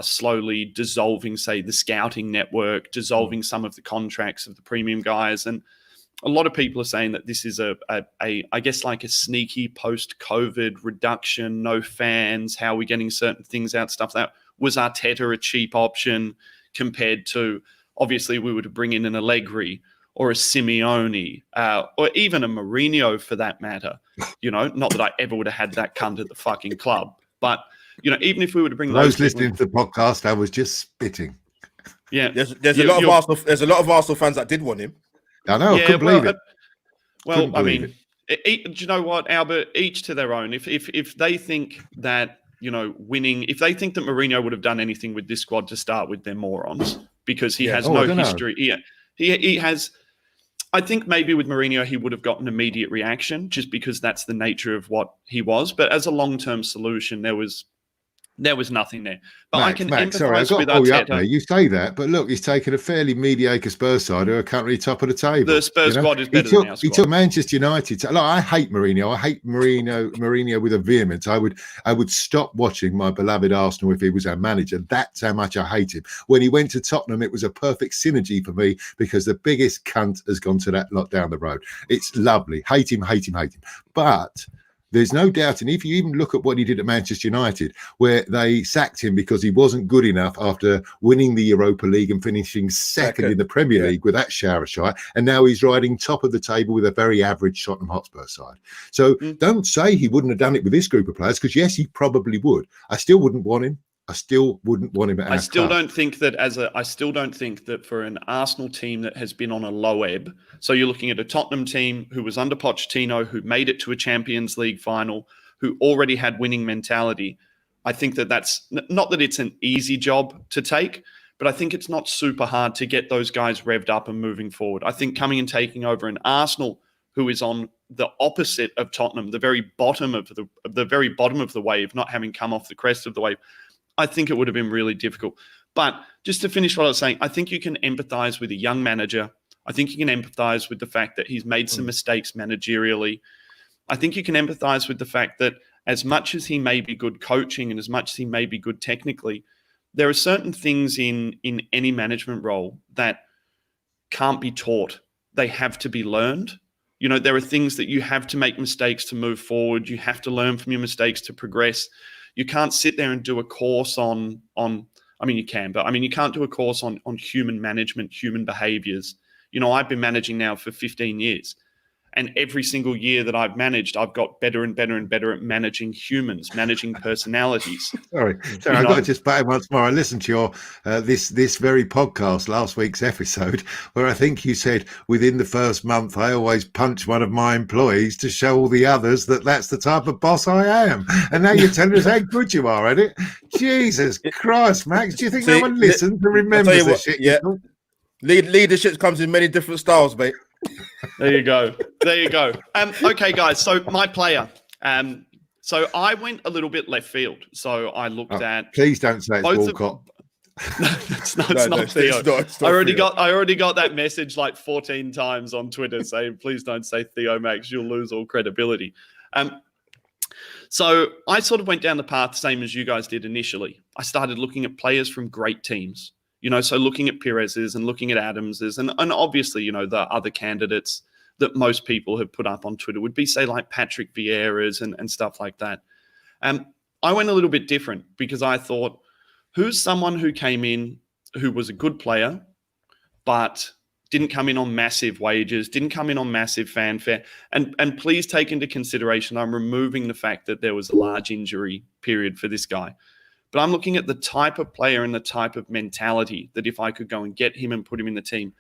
slowly dissolving, say, the scouting network, dissolving some of the contracts of the premium guys. And a lot of people are saying that this is I guess, like a sneaky post-COVID reduction, no fans, how are we getting certain things out, stuff that was Arteta a cheap option compared to, obviously, we were to bring in an Allegri or a Simeone or even a Mourinho for that matter. You know, not that I ever would have had that cunt at the fucking club, but, you know, even if we were to bring those listening to the podcast, I was just spitting. Yeah, there's a lot of Arsenal fans that did want him. I know, I couldn't believe it. Well, I mean, do you know what, Albert? Each to their own. If they think that winning. If they think that Mourinho would have done anything with this squad to start with, they're morons, because he has no history. He has. I think maybe with Mourinho, he would have gotten immediate reaction just because that's the nature of what he was. But as a long-term solution, there was nothing there. But Max, I can Max, sorry, I've empathise got with to pull you up Arteta. there. You say that, but look, he's taken a fairly mediocre Spurs side who are currently top of the table. The Spurs squad is better than our He squad. took Manchester United. Look, I hate Mourinho. I hate Mourinho with a vehemence. I would stop watching my beloved Arsenal if he was our manager. That's how much I hate him. When he went to Tottenham, it was a perfect synergy for me because the biggest cunt has gone to that lot down the road. It's lovely. Hate him. But there's no doubt, and if you even look at what he did at Manchester United, where they sacked him because he wasn't good enough after winning the Europa League and finishing second in the Premier League with that shower shot, and now he's riding top of the table with a very average Tottenham Hotspur side. So don't say he wouldn't have done it with this group of players, because yes, he probably would. I still wouldn't want him. I still wouldn't want him at our I still club. don't think that for an Arsenal team that has been on a low ebb, so you're looking at a Tottenham team who was under Pochettino, who made it to a Champions League final, who already had winning mentality. I think that that's not that it's an easy job to take, but I think it's not super hard to get those guys revved up and moving forward. I think coming and taking over an Arsenal who is on the opposite of Tottenham, the very bottom of the wave, not having come off the crest of the wave, I think it would have been really difficult. But just to finish what I was saying, I think you can empathize with a young manager. I think you can empathize with the fact that he's made some mistakes managerially. I think you can empathize with the fact that as much as he may be good coaching and as much as he may be good technically, there are certain things in any management role that can't be taught. They have to be learned. There are things that you have to make mistakes to move forward. You have to learn from your mistakes to progress. You can't sit there and do a course on you can, but you can't do a course on human management, human behaviors. I've been managing now for 15 years. And every single year that I've managed, I've got better and better and better at managing humans, managing personalities. Sorry, I've got to just back once more. I listened to your this very podcast, last week's episode, where I think you said within the first month, I always punch one of my employees to show all the others that that's the type of boss I am. And now you're telling us how good you are at it. Jesus Christ, Max! Do you think no one listens and remembers the shit? Yeah, leadership comes in many different styles, mate. There you go. Okay, guys. So my player. So I went a little bit left field. So I looked at. Please don't say it's Walcott. No, it's not Theo. It's not I already got that message like 14 times on Twitter saying, "Please don't say Theo Max. You'll lose all credibility." So I sort of went down the path same as you guys did initially. I started looking at players from great teams. So looking at Perez's and looking at Adams's and obviously, the other candidates that most people have put up on Twitter would be, say, like Patrick Vieira's and stuff like that. I went a little bit different because I thought, who's someone who came in who was a good player, but didn't come in on massive wages, didn't come in on massive fanfare. And please take into consideration, I'm removing the fact that there was a large injury period for this guy. But I'm looking at the type of player and the type of mentality that if I could go and get him and put him in the team,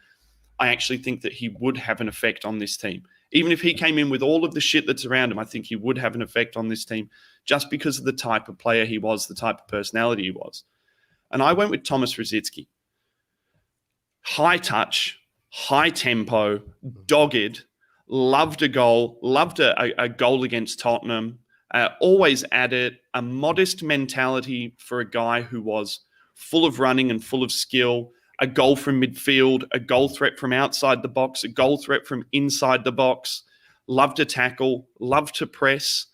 I actually think that he would have an effect on this team. Even if he came in with all of the shit that's around him, I think he would have an effect on this team just because of the type of player he was, the type of personality he was. And I went with Thomas Rosicky. High touch, high tempo, dogged, loved a goal, loved a goal against Tottenham. Always at it, a modest mentality for a guy who was full of running and full of skill, a goal from midfield, a goal threat from outside the box, a goal threat from inside the box, loved to tackle, loved to press.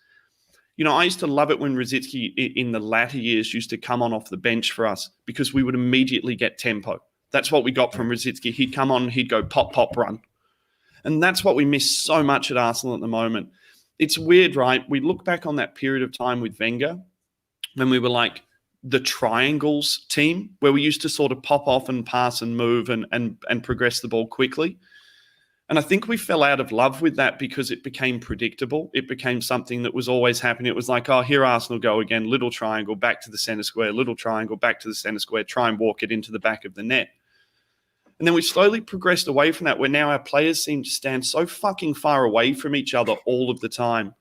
I used to love it when Rosicky in the latter years used to come on off the bench for us because we would immediately get tempo. That's what we got from Rosicky. He'd come on, he'd go pop, pop, run. And that's what we miss so much at Arsenal at the moment. It's weird, right? We look back on that period of time with Wenger when we were like the triangles team where we used to sort of pop off and pass and move and progress the ball quickly. And I think we fell out of love with that because it became predictable. It became something that was always happening. It was like, oh, here Arsenal go again, little triangle, back to the center square, little triangle, back to the center square, try and walk it into the back of the net. And then we slowly progressed away from that where now our players seem to stand so fucking far away from each other all of the time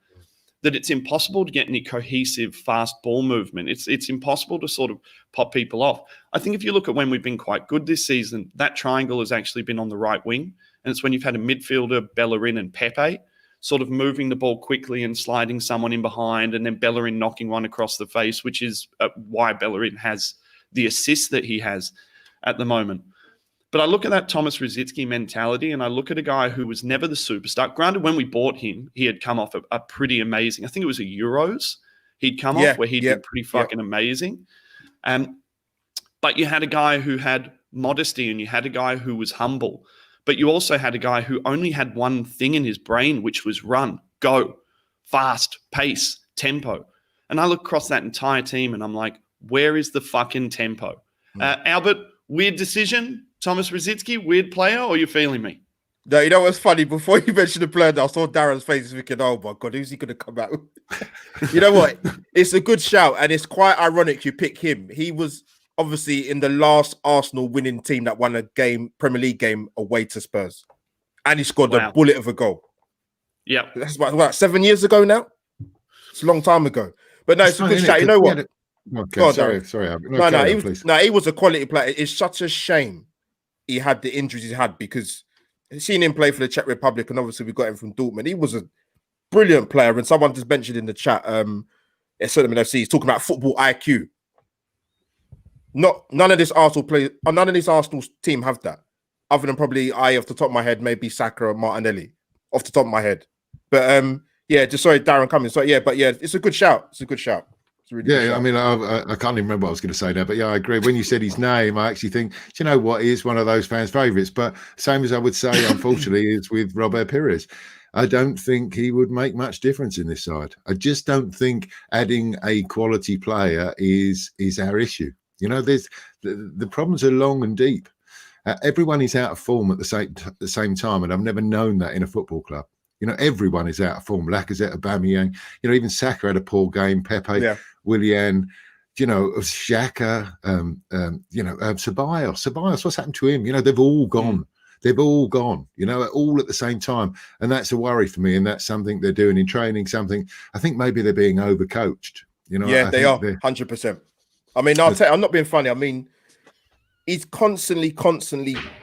that it's impossible to get any cohesive, fast ball movement. It's impossible to sort of pop people off. I think if you look at when we've been quite good this season, that triangle has actually been on the right wing. And it's when you've had a midfielder, Bellerin and Pepe, sort of moving the ball quickly and sliding someone in behind, and then Bellerin knocking one across the face, which is why Bellerin has the assist that he has at the moment. But I look at that Thomas Rosicky mentality, and I look at a guy who was never the superstar. Granted, when we bought him, he had come off a pretty amazing, I think it was a Euros he'd come off where he'd been pretty fucking amazing. But you had a guy who had modesty, and you had a guy who was humble. But you also had a guy who only had one thing in his brain, which was run, go, fast, pace, tempo. And I look across that entire team and I'm like, where is the fucking tempo? Albert, weird decision. Thomas Rosicky, weird player, or you feeling me? No, you know what's funny? Before you mentioned the player, I saw Darren's face thinking, oh my God, who's he going to come out with? You know what? It's a good shout, and it's quite ironic you pick him. He was obviously in the last Arsenal winning team that won a Premier League game away to Spurs. And he scored a bullet of a goal. Yeah. That's about 7 years ago now. It's a long time ago. But no, it's a good shout. You know what? Okay, on, sorry. He was a quality player. It's such a shame he had the injuries he had, because seeing him play for the Czech Republic, and obviously we got him from Dortmund, he was a brilliant player. And someone just mentioned in the chat, FC, he's talking about football IQ. None of this Arsenal team have that, other than probably off the top of my head, maybe Saka or Martinelli, off the top of my head. But just sorry, Darren coming. So it's a good shout. It's a good shout. Really I mean, I can't even remember what I was going to say now, but yeah, I agree. When you said his name, I actually think, do you know what? He is one of those fans' favourites. But same as I would say, unfortunately, is with Robert Pires. I don't think he would make much difference in this side. I just don't think adding a quality player is our issue. You know, there's the problems are long and deep. Everyone is out of form at the same time, and I've never known that in a football club. You know, everyone is out of form. Lacazette, Aubameyang, you know, even Saka had a poor game. Pepe, Willian, you know, Xhaka, Ceballos, what's happened to him? You know, they've all gone. They've all gone, you know, all at the same time. And that's a worry for me. And that's something they're doing in training, something I think maybe they're being overcoached. You know, they are 100%. I mean, I'm not being funny. I mean, he's constantly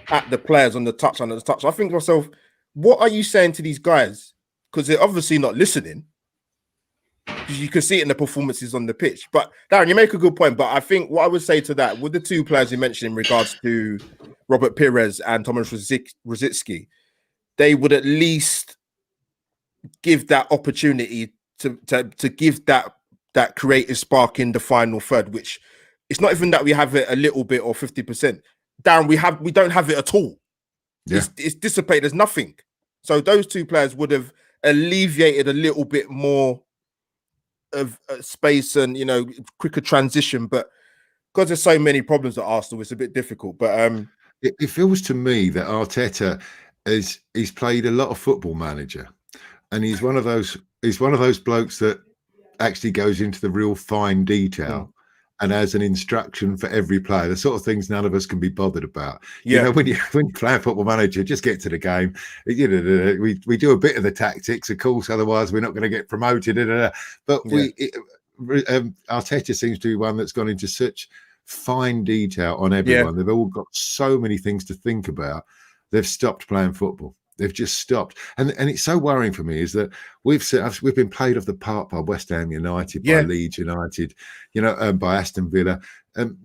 at the players on the touch. I think to myself, what are you saying to these guys? Because they're obviously not listening. You can see it in the performances on the pitch. But Darren, you make a good point. But I think what I would say to that, with the two players you mentioned in regards to Robert Pires and Thomas Rosicky, they would at least give that opportunity to give that creative spark in the final third, which it's not even that we have it a little bit or 50%. Darren, we don't have it at all. Yeah. It's dissipated. There's nothing. So those two players would have alleviated a little bit more of space and, you know, quicker transition. But because there's so many problems at Arsenal, it's a bit difficult. But it feels to me that Arteta he's played a lot of football manager, and he's one of those blokes that actually goes into the real fine detail. And as an instruction for every player, the sort of things none of us can be bothered about. You know, when you play a football manager, just get to the game. You know, we do a bit of the tactics, of course, otherwise we're not going to get promoted. But Arteta seems to be one that's gone into such fine detail on everyone. They've all got so many things to think about. They've stopped playing football. They've just stopped, and it's so worrying for me is that we've been played off the park by West Ham United, by Leeds United, you know, by Aston Villa,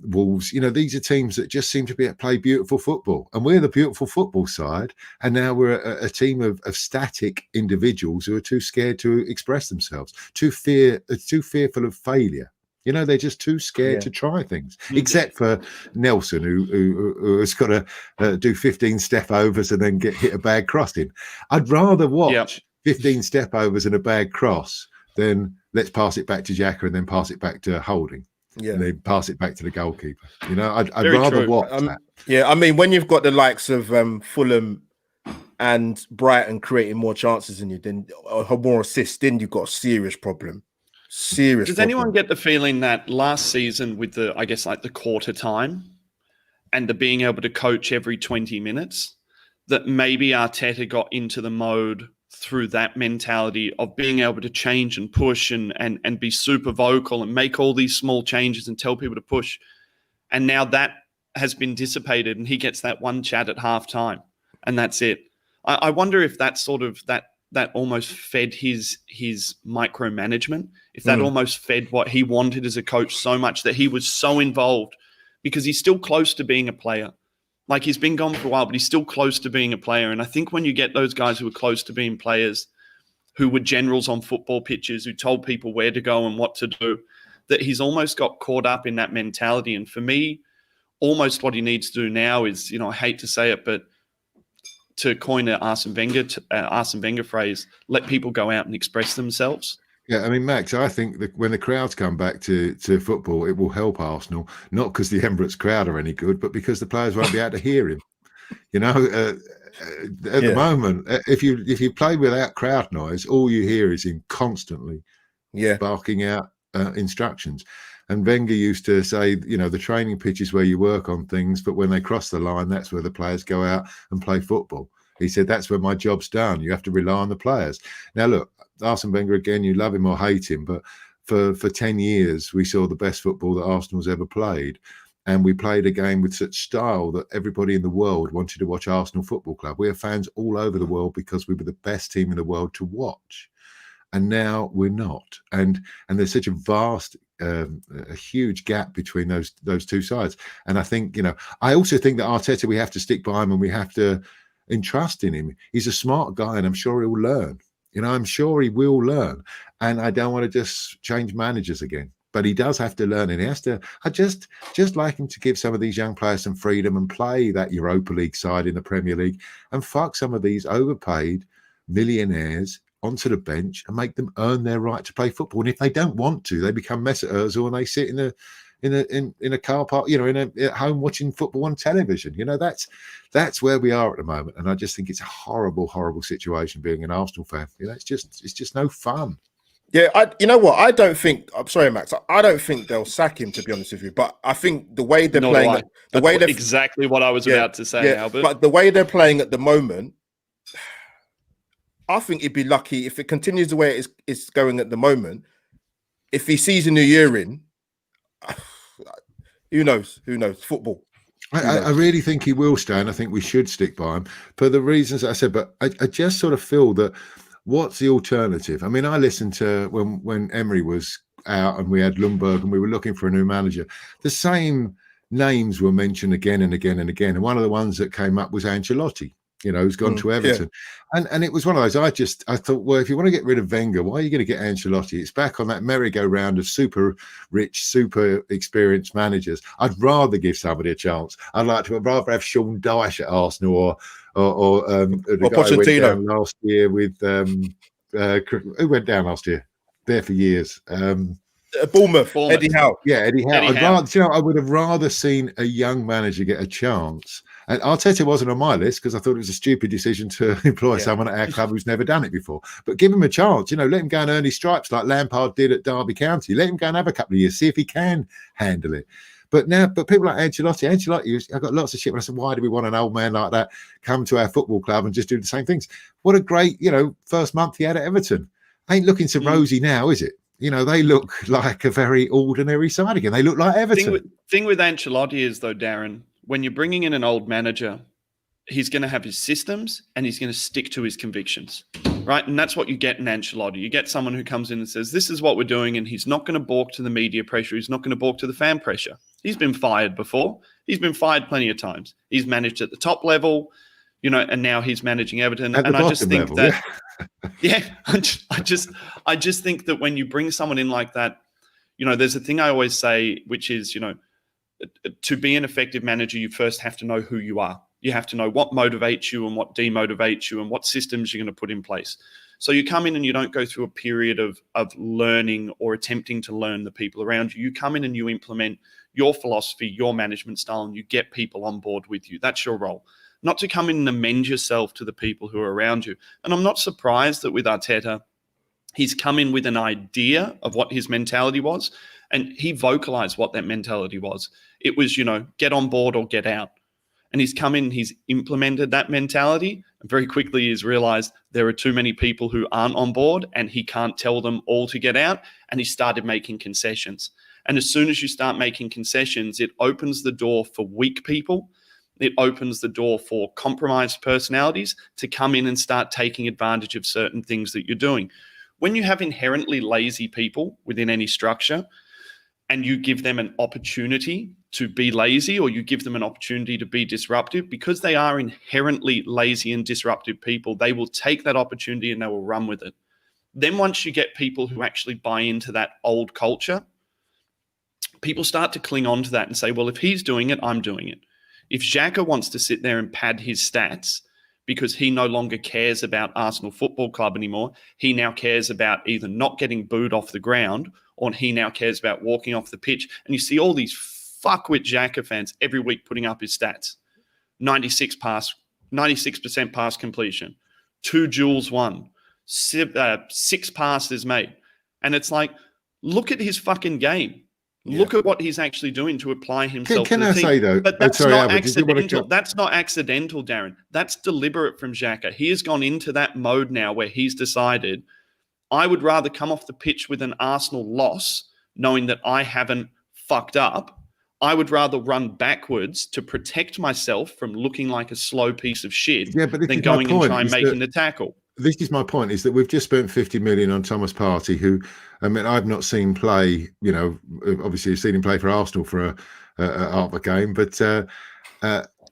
Wolves. You know, these are teams that just seem to play beautiful football, and we're the beautiful football side. And now we're a team of static individuals who are too scared to express themselves, too fearful of failure. You know, they're just too scared to try things, except for Nelson, who has got to do 15 step overs and then get hit a bad crossing. I'd rather watch 15 step overs and a bad cross than let's pass it back to Xhaka and then pass it back to Holding. And then pass it back to the goalkeeper. You know, I'd rather watch that. Yeah, I mean, when you've got the likes of Fulham and Brighton creating more chances than you, then more assists, then you've got a serious problem. Does anyone get the feeling that last season with the, I guess, like the quarter time and the being able to coach every 20 minutes, that maybe Arteta got into the mode through that mentality of being able to change and push and be super vocal and make all these small changes and tell people to push. And now that has been dissipated, and he gets that one chat at halftime, and that's it. I wonder if that sort of that almost fed his micromanagement, if that almost fed what he wanted as a coach so much that he was so involved, because he's still close to being a player. Like, he's been gone for a while, but he's still close to being a player. And I think when you get those guys who are close to being players, who were generals on football pitches, who told people where to go and what to do, that he's almost got caught up in that mentality. And for me, almost what he needs to do now is, I hate to say it, but to coin an Arsene Wenger phrase, let people go out and express themselves. Yeah, I mean, Max, I think that when the crowds come back to football, it will help Arsenal, not because the Emirates crowd are any good, but because the players won't be able to hear him. At the moment, if you play without crowd noise, all you hear is him constantly barking out instructions. And Wenger used to say, the training pitch is where you work on things, but when they cross the line, that's where the players go out and play football. He said, that's where my job's done. You have to rely on the players. Now, look, Arsene Wenger, again, you love him or hate him, but for 10 years, we saw the best football that Arsenal's ever played. And we played a game with such style that everybody in the world wanted to watch Arsenal Football Club. We have fans all over the world because we were the best team in the world to watch. And now we're not. And there's such a vast, a huge gap between those two sides. And I think, I also think that Arteta, we have to stick by him and we have to entrust in him. He's a smart guy and I'm sure he'll learn. I'm sure he will learn. And I don't want to just change managers again. But he does have to learn, and he has to. I just like him to give some of these young players some freedom and play that Europa League side in the Premier League and fuck some of these overpaid millionaires onto the bench and make them earn their right to play football. And if they don't want to, they become Mesut Ozil and they sit in a car park, at home watching football on television. That's where we are at the moment. And I just think it's a horrible, horrible situation being an Arsenal fan. It's just no fun. Yeah, I don't think. I'm sorry, Max. I don't think they'll sack him, to be honest with you. But I think the way they're playing, exactly what I was about to say, Albert. But the way they're playing at the moment, I think he'd be lucky if it continues the way it's going at the moment. If he sees a new year in, who knows? Who knows? Football. I really think he will stay, and I think we should stick by him for the reasons I said. But I just sort of feel that. What's the alternative? I mean, I listened to when Emery was out and we had Lundberg and we were looking for a new manager. The same names were mentioned again and again and again. And one of the ones that came up was Ancelotti, who's gone to Everton. Yeah. And it was one of those, I thought, well, if you want to get rid of Wenger, why are you going to get Ancelotti? It's back on that merry-go-round of super rich, super experienced managers. I'd rather give somebody a chance. I'd rather have Sean Dyche at Arsenal or the guy who went down last year with who went down last year there for years. Bournemouth. Eddie Howe. Yeah, Eddie Howe. I would have rather seen a young manager get a chance. And Arteta wasn't on my list because I thought it was a stupid decision to employ someone at our club who's never done it before. But give him a chance, let him go and earn his stripes like Lampard did at Derby County. Let him go and have a couple of years, see if he can handle it. But people like Ancelotti, I got lots of shit when I said, why do we want an old man like that come to our football club and just do the same things? What a great, first month he had at Everton. Ain't looking so rosy now, is it? They look like a very ordinary side again. They look like Everton. Thing with Ancelotti is, though, Darren, when you're bringing in an old manager, he's going to have his systems and he's going to stick to his convictions, right? And that's what you get in Ancelotti. You get someone who comes in and says, this is what we're doing, and he's not going to balk to the media pressure. He's not going to balk to the fan pressure. He's been fired before. He's been fired plenty of times. He's managed at the top level, and now he's managing Everton. And I just think that, I just think that when you bring someone in like that, there's a thing I always say, which is, to be an effective manager, you first have to know who you are. You have to know what motivates you and what demotivates you and what systems you're going to put in place. So you come in and you don't go through a period of learning or attempting to learn the people around you. You come in and you implement your philosophy, your management style, and you get people on board with you. That's your role. Not to come in and amend yourself to the people who are around you. And I'm not surprised that with Arteta, he's come in with an idea of what his mentality was, and he vocalized what that mentality was. It was, get on board or get out. And he's come in, he's implemented that mentality, And very quickly he's realized there are too many people who aren't on board and he can't tell them all to get out. And he started making concessions. And as soon as you start making concessions, it opens the door for weak people. It opens the door for compromised personalities to come in and start taking advantage of certain things that you're doing. When you have inherently lazy people within any structure and you give them an opportunity to be lazy, or you give them an opportunity to be disruptive, because they are inherently lazy and disruptive people, they will take that opportunity and they will run with it. Then once you get people who actually buy into that old culture, people start to cling on to that and say, well, if he's doing it, I'm doing it. If Xhaka wants to sit there and pad his stats because he no longer cares about Arsenal Football Club anymore, he now cares about either not getting booed off the ground, or he now cares about walking off the pitch. And you see all these fuckwit Xhaka fans every week putting up his stats. 96% pass completion, 2 duels won, 6 passes made. And it's like, look at his fucking game. Look at what he's actually doing to apply himself Can to the I team. say, though, But that's sorry, not Albert, did you want to accidental. That's not accidental, Darren. That's deliberate from Xhaka. He has gone into that mode now where he's decided, I would rather come off the pitch with an Arsenal loss, knowing that I haven't fucked up. I would rather run backwards to protect myself from looking like a slow piece of shit than going and try and making the tackle. This is my point, is that we've just spent 50 million on Thomas Partey, who, I mean, I've not seen play, you know, obviously I've seen him play for Arsenal for a half a game, but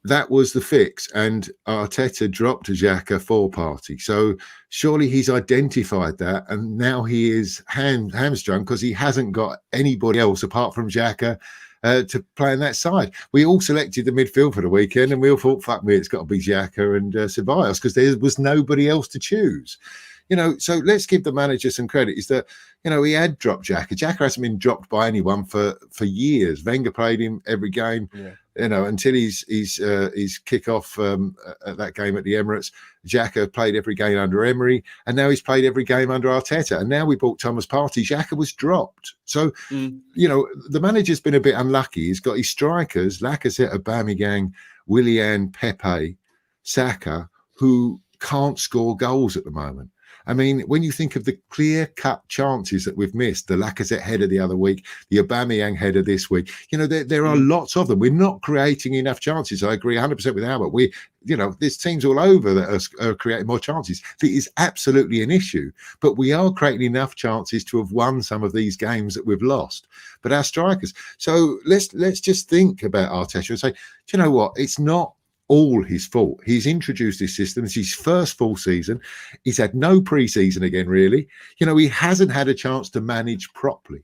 that was the fix. And Arteta dropped Xhaka for Partey. So surely he's identified that. And now he is hamstrung because he hasn't got anybody else apart from Xhaka to play on that side. We all selected the midfield for the weekend and we all thought, fuck me, it's got to be Xhaka and Ceballos, because there was nobody else to choose. You know, so let's give the manager some credit, is that, you know, he had dropped Xhaka. Xhaka hasn't been dropped by anyone for years. Wenger played him every game, you know, until his kick-off at that game at the Emirates. Xhaka played every game under Emery, and now he's played every game under Arteta. And now we bought Thomas Partey. Xhaka was dropped. So, you know, the manager's been a bit unlucky. He's got his strikers, Lacazette, Aubameyang, Willian, Pepe, Saka, who can't score goals at the moment. I mean, when you think of the clear-cut chances that we've missed, the Lacazette header the other week, the Aubameyang header this week, you know, there are lots of them. We're not creating enough chances. I agree 100% with Albert. You know, there's teams all over that are creating more chances. That is absolutely an issue. But we are creating enough chances to have won some of these games that we've lost. But our strikers. So let's just think about Arteta and say, do you know what? It's not all his fault. He's introduced this system. It's his first full season. He's had no pre-season again, really. You know, he hasn't had a chance to manage properly.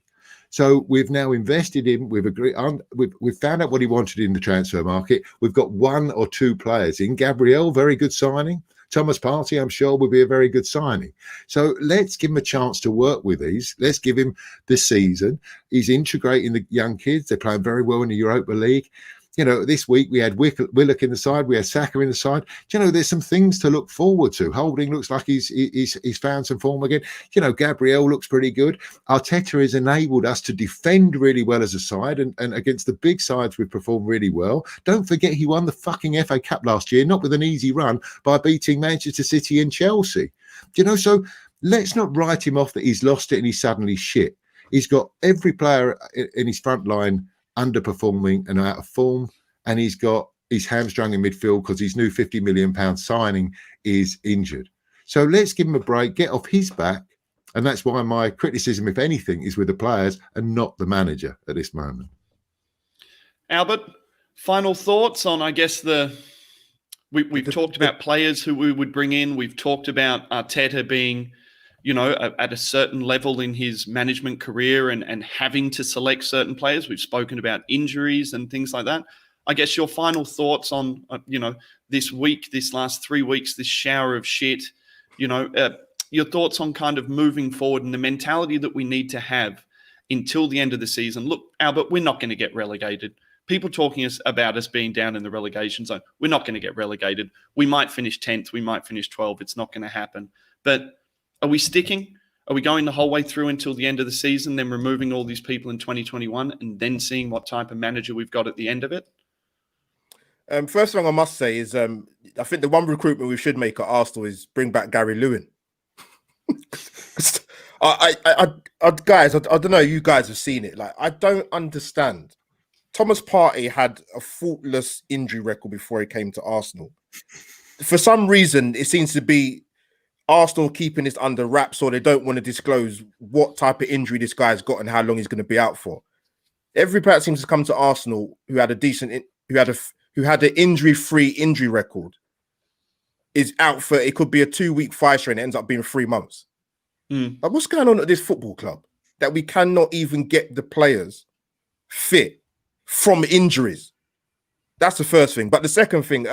So we've now invested in, we've agreed on, we've found out what he wanted in the transfer market. We've got 1 or 2 players in. Gabriel, very good signing. Thomas Partey, I'm sure, will be a very good signing. So let's give him a chance to work with these. Let's give him the season. He's integrating the young kids. They're playing very well in the Europa League. You know, this week we had Willock in the side, we had Saka in the side. You know, there's some things to look forward to. Holding looks like he's found some form again. You know, Gabriel looks pretty good. Arteta has enabled us to defend really well as a side, and against the big sides we've performed really well. Don't forget he won the fucking FA Cup last year, not with an easy run, by beating Manchester City and Chelsea. You know, so let's not write him off that he's lost it and he's suddenly shit. He's got every player in his front line underperforming and out of form, and he's hamstrung in midfield because his new £50 million signing is injured. So let's give him a break, get off his back, and that's why my criticism, if anything, is with the players and not the manager at this moment. Albert, final thoughts on, I guess, we've talked about players who we would bring in. We've talked about Arteta being, you know, at a certain level in his management career and having to select certain players. We've spoken about injuries and things like that. I guess your final thoughts on, you know, this week, this last 3 weeks, this shower of shit, you know, your thoughts on kind of moving forward and the mentality that we need to have until the end of the season. Look, Albert, we're not going to get relegated. People talking about us being down in the relegation zone. We're not going to get relegated. We might finish 10th. We might finish 12th. It's not going to happen. But are we sticking? Are we going the whole way through until the end of the season, then removing all these people in 2021 and then seeing what type of manager we've got at the end of it? First thing I must say is I think the one recruitment we should make at Arsenal is bring back Gary Lewin. Guys, I don't know. You guys have seen it. Like, I don't understand. Thomas Partey had a faultless injury record before he came to Arsenal. For some reason, it seems to be Arsenal keeping this under wraps, or they don't want to disclose what type of injury this guy's got and how long he's going to be out for. Every player seems to come to Arsenal who had an injury-free injury record is out for, it could be a 2-week fire strain. It ends up being 3 months. Like, what's going on at this football club that we cannot even get the players fit from injuries? That's the first thing. But the second thing,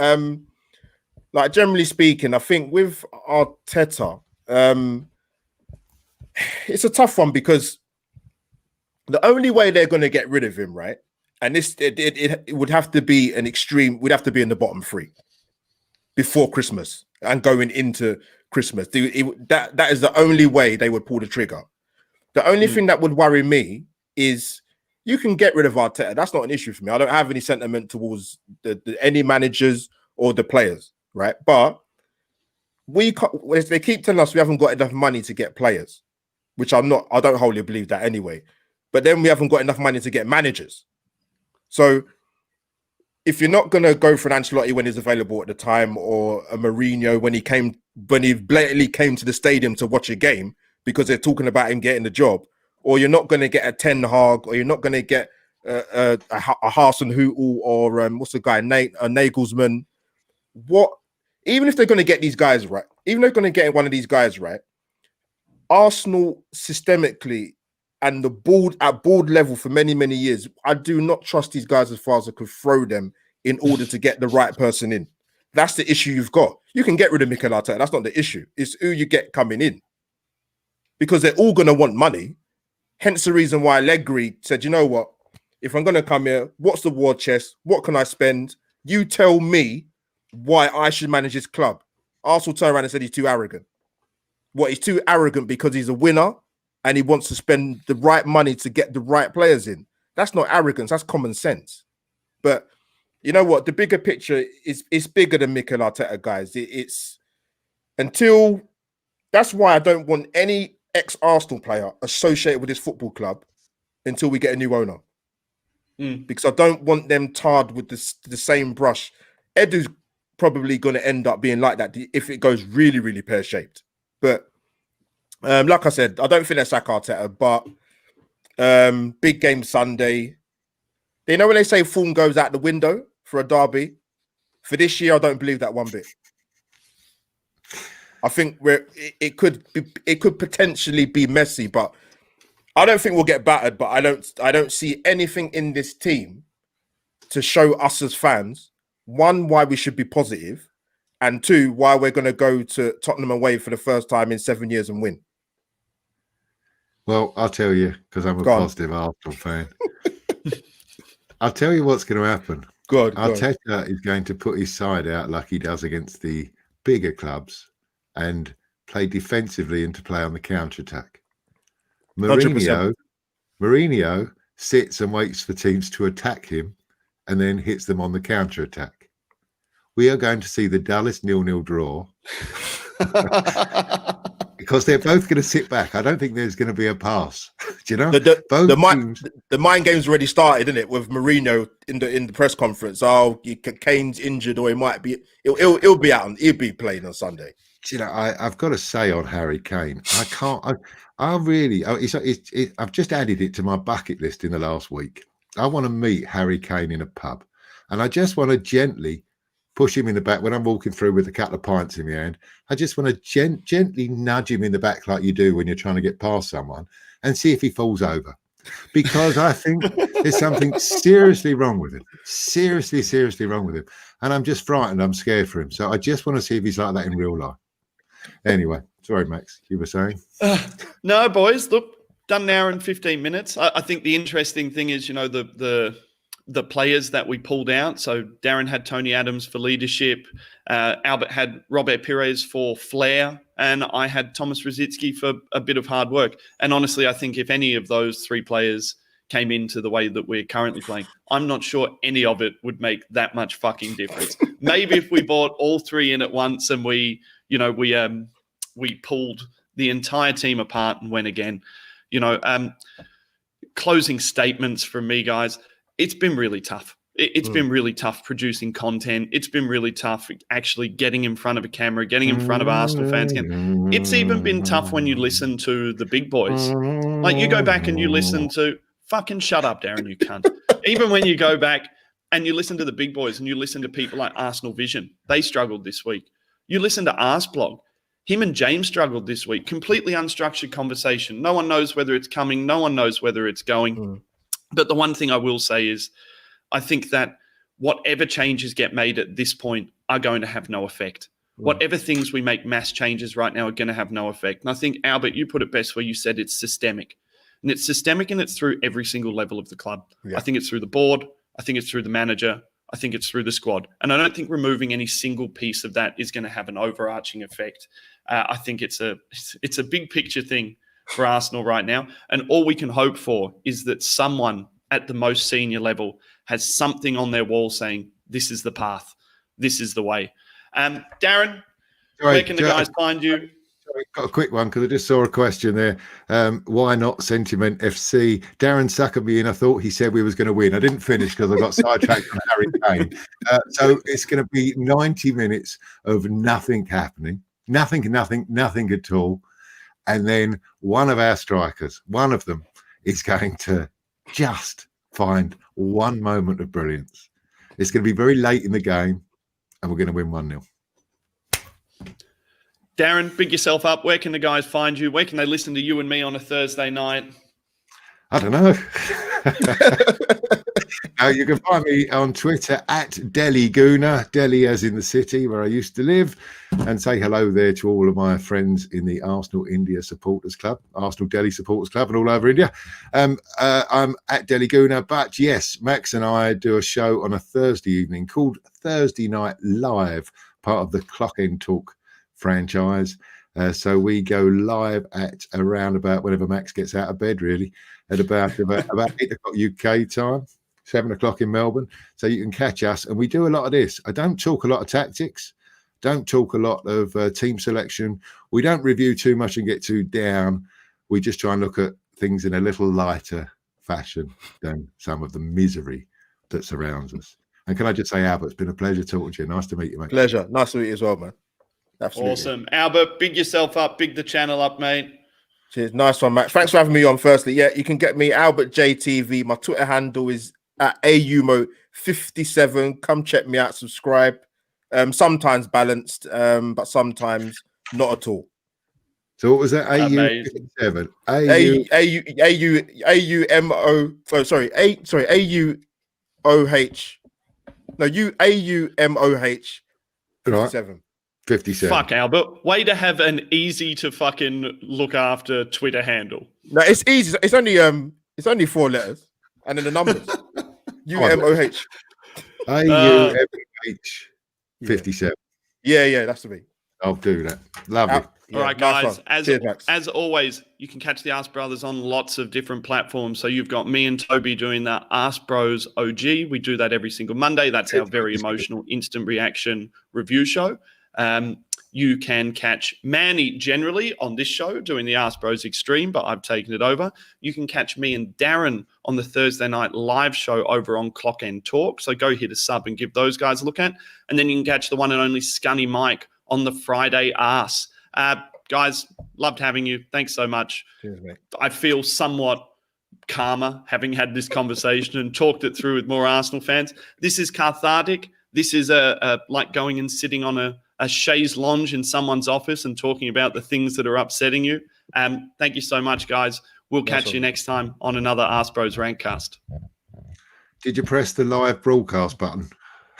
like, generally speaking, I think with Arteta, it's a tough one because the only way they're going to get rid of him, right? And this, it would have to be an extreme. We'd have to be in the bottom 3 before Christmas and going into Christmas. That is the only way they would pull the trigger. The only thing that would worry me is you can get rid of Arteta. That's not an issue for me. I don't have any sentiment towards any managers or the players, right? But they keep telling us we haven't got enough money to get players, which I don't wholly believe that anyway. But then we haven't got enough money to get managers. So if you're not going to go for an Ancelotti when he's available at the time, or a Mourinho when he blatantly came to the stadium to watch a game because they're talking about him getting the job, or you're not going to get a Ten Hag, or you're not going to get a Hasenhüttl, or what's the guy, Nagelsmann. Even if they're going to get these guys right, even if they're going to get one of these guys right, Arsenal systemically and at board level for many, many years, I do not trust these guys as far as I could throw them in order to get the right person in. That's the issue you've got. You can get rid of Mikel Arteta. That's not the issue. It's who you get coming in. Because they're all going to want money. Hence the reason why Allegri said, you know what? If I'm going to come here, what's the war chest? What can I spend? You tell me why I should manage this club. Arsenal turned around and said he's too arrogant. What, he's too arrogant because he's a winner and he wants to spend the right money to get the right players in. That's not arrogance, that's common sense. But you know what? The bigger picture is bigger than Mikel Arteta, guys. It's until, that's why I don't want any ex-Arsenal player associated with this football club until we get a new owner. Because I don't want them tarred with the same brush. Edu's probably going to end up being like that if it goes really, really pear-shaped. But like I said, I don't think they're sack Arteta, but big game Sunday. You know when they say form goes out the window for a derby? For this year, I don't believe that one bit. I think it could potentially be messy, but I don't think we'll get battered. But I don't see anything in this team to show us as fans, one, why we should be positive, and two, why we're going to go to Tottenham away for the first time in 7 years and win. Well, I'll tell you, because I'm a positive Arsenal fan. I'll tell you what's going to happen. Arteta is going to put his side out like he does against the bigger clubs and play defensively and to play on the counter-attack. Mourinho sits and waits for teams to attack him and then hits them on the counter-attack. We are going to see the dullest 0-0 draw because they're both going to sit back. I don't think there's going to be a pass. Do you know? The mind game's already started, isn't it? With Mourinho in the press conference. Oh, Kane's injured, or he might be. He'll be out. He'll be playing on Sunday. You know, I've got to say on Harry Kane, I can't. I've just added it to my bucket list in the last week. I want to meet Harry Kane in a pub, and I just want to gently push him in the back when I'm walking through with a couple of pints in my hand. I just want to gently nudge him in the back like you do when you're trying to get past someone and see if he falls over. Because I think there's something seriously wrong with him. Seriously wrong with him. And I'm just frightened. I'm scared for him. So I just want to see if he's like that in real life. Anyway, sorry, Max, you were saying? No, boys, look, done an hour and 15 minutes. I think the interesting thing is, you know, the players that we pulled out. So Darren had Tony Adams for leadership. Albert had Robert Pires for flair. And I had Thomas Rosicky for a bit of hard work. And honestly, I think if any of those three players came into the way that we're currently playing. I'm not sure any of it would make that much fucking difference. Maybe if we bought all three in at once and we pulled the entire team apart and went again. Closing statements from me, guys. It's been really tough. It's been really tough producing content. It's been really tough actually getting in front of a camera, getting in front of Arsenal fans again. It's even been tough when you listen to the big boys. Like you go back and you listen to fucking shut up, Darren, you cunt. Even when you go back and you listen to the big boys and you listen to people like Arsenal Vision, they struggled this week. You listen to ArseBlog. Him and James struggled this week. Completely unstructured conversation. No one knows whether it's coming. No one knows whether it's going. But the one thing I will say is I think that whatever changes get made at this point are going to have no effect. Whatever things we make mass changes right now are going to have no effect. And I think, Albert, you put it best where you said it's systemic. And it's systemic and it's through every single level of the club. Yeah. I think it's through the board. I think it's through the manager. I think it's through the squad. And I don't think removing any single piece of that is going to have an overarching effect. I think it's a big picture thing for Arsenal right now. And all we can hope for is that someone at the most senior level has something on their wall saying, this is the path. This is the way. Darren, where can the guys find you? Sorry, got a quick one because I just saw a question there. Why not Sentiment FC? Darren suckered me in. I thought he said we was going to win. I didn't finish because I got sidetracked on Harry Kane. So it's going to be 90 minutes of nothing happening. Nothing at all. And then one of our strikers, one of them, is going to just find one moment of brilliance. It's going to be very late in the game, and we're going to win 1-0. Darren, big yourself up. Where can the guys find you? Where can they listen to you and me on a Thursday night? I don't know. You can find me on Twitter at Delhi Guna, Delhi as in the city where I used to live, and say hello there to all of my friends in the Arsenal India Supporters Club, Arsenal Delhi Supporters Club, and all over India. I'm at Delhi Guna, but yes, Max and I do a show on a Thursday evening called Thursday Night Live, part of the Clock End Talk franchise. So we go live at around about whenever Max gets out of bed, really, at about 8 o'clock UK time, 7 o'clock in Melbourne. So you can catch us. And we do a lot of this. I don't talk a lot of tactics, don't talk a lot of team selection. We don't review too much and get too down. We just try and look at things in a little lighter fashion than some of the misery that surrounds us. And can I just say, Albert, it's been a pleasure talking to you. Nice to meet you, mate. Pleasure. Nice to meet you as well, man. Absolutely. Awesome. Albert, big yourself up, big the channel up, mate. Cheers. Nice one, Max. Thanks for having me on, firstly. Yeah, you can get me, Albert JTV. My Twitter handle is at AUMO57. Come check me out, subscribe. Sometimes balanced, but sometimes not at all. So what was that? AU57. AUMOH. No, AUMOH 57. Right. 57. Fuck, Albert. Way to have an easy to fucking look after Twitter handle. No, it's easy. It's only 4 letters. And then the numbers. UMOH. AUMOH 57. Yeah, that's the me. I'll do that. Love it. All right, nice guys. As always, you can catch the ArseBrothers on lots of different platforms. So you've got me and Toby doing the ArseBros OG. We do that every single Monday. That's our very emotional instant reaction review show. You can catch Manny generally on this show doing the ArseBros Extreme, but I've taken it over. You can catch me and Darren on the Thursday night live show over on Clock End Talk. So go hit a sub and give those guys a look at. And then you can catch the one and only Scunny Mike on the Friday Arse. Guys, loved having you. Thanks so much. Cheers, mate. I feel somewhat calmer having had this conversation and talked it through with more Arsenal fans. This is cathartic. This is like going and sitting on a chaise lounge in someone's office and talking about the things that are upsetting you. Thank you so much, guys. We'll catch you next time on another ArseBros Rankcast. Did you press the live broadcast button?